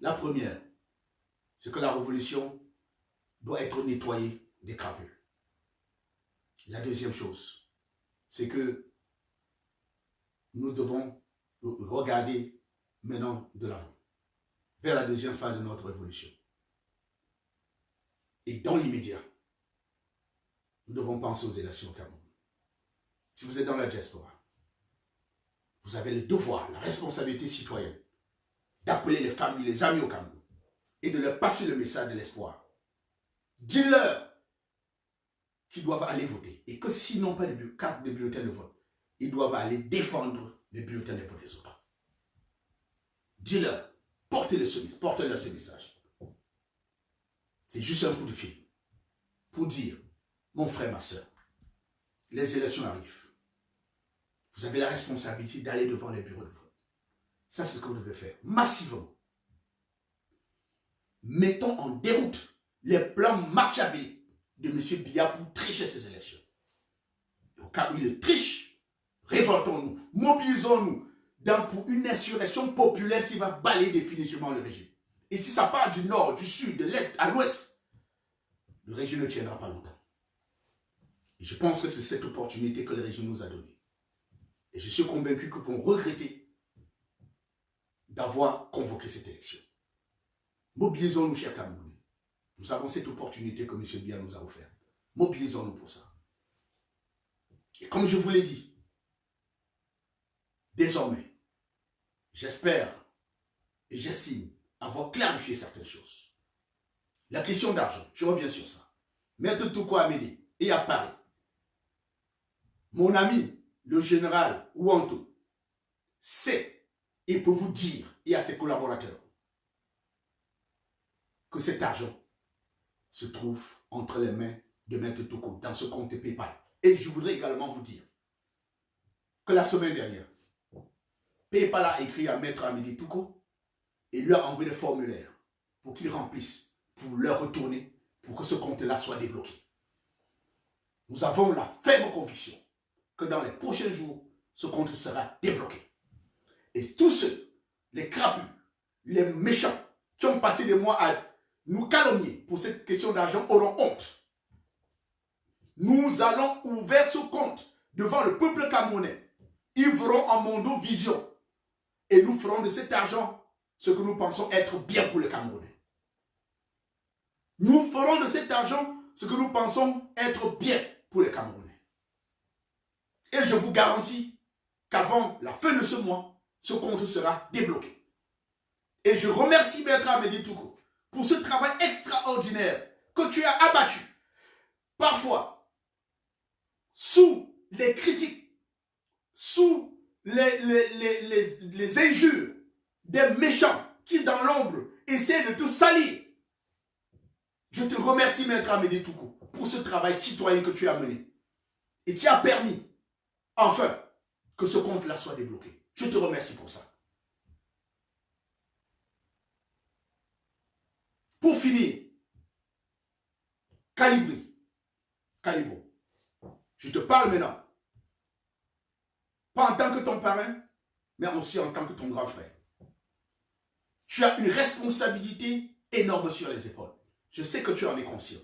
La première, c'est que la révolution doit être nettoyée des crapules. La deuxième chose, c'est que nous devons regarder maintenant de l'avant, vers la deuxième phase de notre révolution. Et dans l'immédiat, nous devons penser aux élections au Cameroun. Si vous êtes dans la diaspora, vous avez le devoir, la responsabilité citoyenne d'appeler les familles, les amis au Cameroun et de leur passer le message de l'espoir. Dis-leur qu'ils doivent aller voter et que s'ils n'ont pas de carte de bulletin de vote, ils doivent aller défendre le bulletin de vote des autres. Dis-leur, portez-leur ce message. C'est juste un coup de fil pour dire, mon frère, ma soeur, les élections arrivent. Vous avez la responsabilité d'aller devant les bureaux de vote. Ça, c'est ce que vous devez faire, massivement. Mettons en déroute les plans machiavéliques de M. Biya pour tricher ces élections. Et au cas où il triche, révoltons-nous, mobilisons-nous pour une insurrection populaire qui va balayer définitivement le régime. Et si ça part du nord, du sud, de l'est à l'ouest, le régime ne tiendra pas longtemps. Et je pense que c'est cette opportunité que le régime nous a donnée. Et je suis convaincu que vont regretter d'avoir convoqué cette élection. Mobilisons-nous, chers Camerounais. Nous avons cette opportunité que M. Biya nous a offerte. Mobilisons-nous pour ça. Et comme je vous l'ai dit, désormais, j'espère et j'estime avoir clarifié certaines choses. La question d'argent, je reviens sur ça. Maître Touko Amédée et à Paris, mon ami, le général Ouanto, sait et peut vous dire, et à ses collaborateurs, que cet argent se trouve entre les mains de Maître Touko dans ce compte PayPal. Et je voudrais également vous dire que la semaine dernière, PayPal a écrit à Maître Amédée Touko et lui a envoyé des formulaires pour qu'il remplisse, pour leur retourner, pour que ce compte-là soit débloqué. Nous avons la ferme conviction que dans les prochains jours, ce compte sera débloqué. Et tous ceux, les crapus, les méchants, qui ont passé des mois à nous calomnier pour cette question d'argent auront honte. Nous allons ouvrir ce compte devant le peuple camerounais. Ils verront en Mondo Vision. Et nous ferons de cet argent ce que nous pensons être bien pour le Camerounais. Nous ferons de cet argent ce que nous pensons être bien pour les Camerounais. Et je vous garantis qu'avant la fin de ce mois, ce compte sera débloqué. Et je remercie Maître Amédée Touko pour ce travail extraordinaire que tu as abattu. Parfois, sous les critiques, sous les injures des méchants qui, dans l'ombre, essaient de te salir. Je te remercie, Maître Amédée Touko, pour ce travail citoyen que tu as mené et qui a permis, enfin, que ce compte-là soit débloqué. Je te remercie pour ça. Pour finir, Calibro, je te parle maintenant, pas en tant que ton parrain, mais aussi en tant que ton grand frère. Tu as une responsabilité énorme sur les épaules. Je sais que tu en es conscient.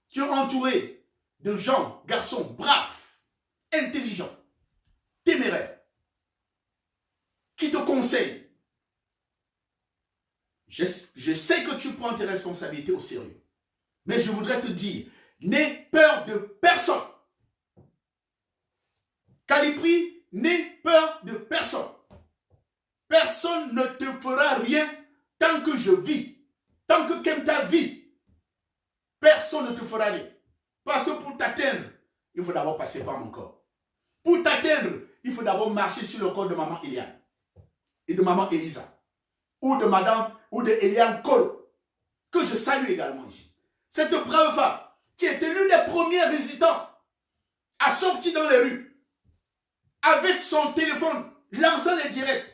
Tu es entouré de gens, garçons braves, intelligents, téméraires, qui te conseillent. Je sais que tu prends tes responsabilités au sérieux. Mais je voudrais te dire, n'aie peur de personne. Calibri, n'aie peur de personne. Personne ne te fera rien tant que je vis. Tant que Kemta vit, personne ne te fera rien. Parce que pour t'atteindre, il faut d'abord passer par mon corps. Pour t'atteindre, il faut d'abord marcher sur le corps de maman Eliane et de maman Elisa. Ou de madame, ou de Eliane Kolo, que je salue également ici. Cette brave femme, qui était l'une des premières résistants à sortir dans les rues, avec son téléphone, lançant les directs,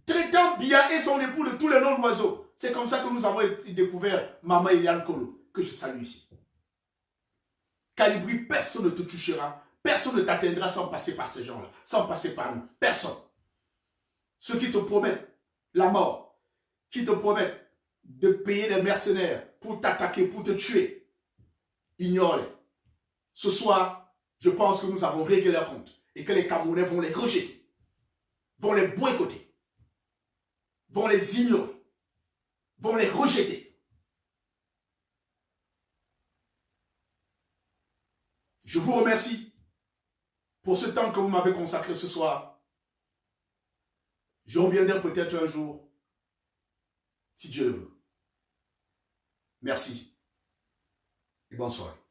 traitant Biya et son époux de tous les noms d'oiseaux. C'est comme ça que nous avons découvert maman Eliane Kolo, que je salue ici. Calibri, personne ne te touchera, personne ne t'atteindra sans passer par ces gens-là, sans passer par nous. Personne. Ceux qui te promettent la mort, qui te promettent de payer des mercenaires pour t'attaquer, pour te tuer, ignore-les. Ce soir, je pense que nous avons réglé leur compte et que les Camerounais vont les rejeter, vont les boycotter, vont les ignorer, vont les rejeter. Je vous remercie pour ce temps que vous m'avez consacré ce soir. Je reviendrai peut-être un jour, si Dieu le veut. Merci et bonne soirée.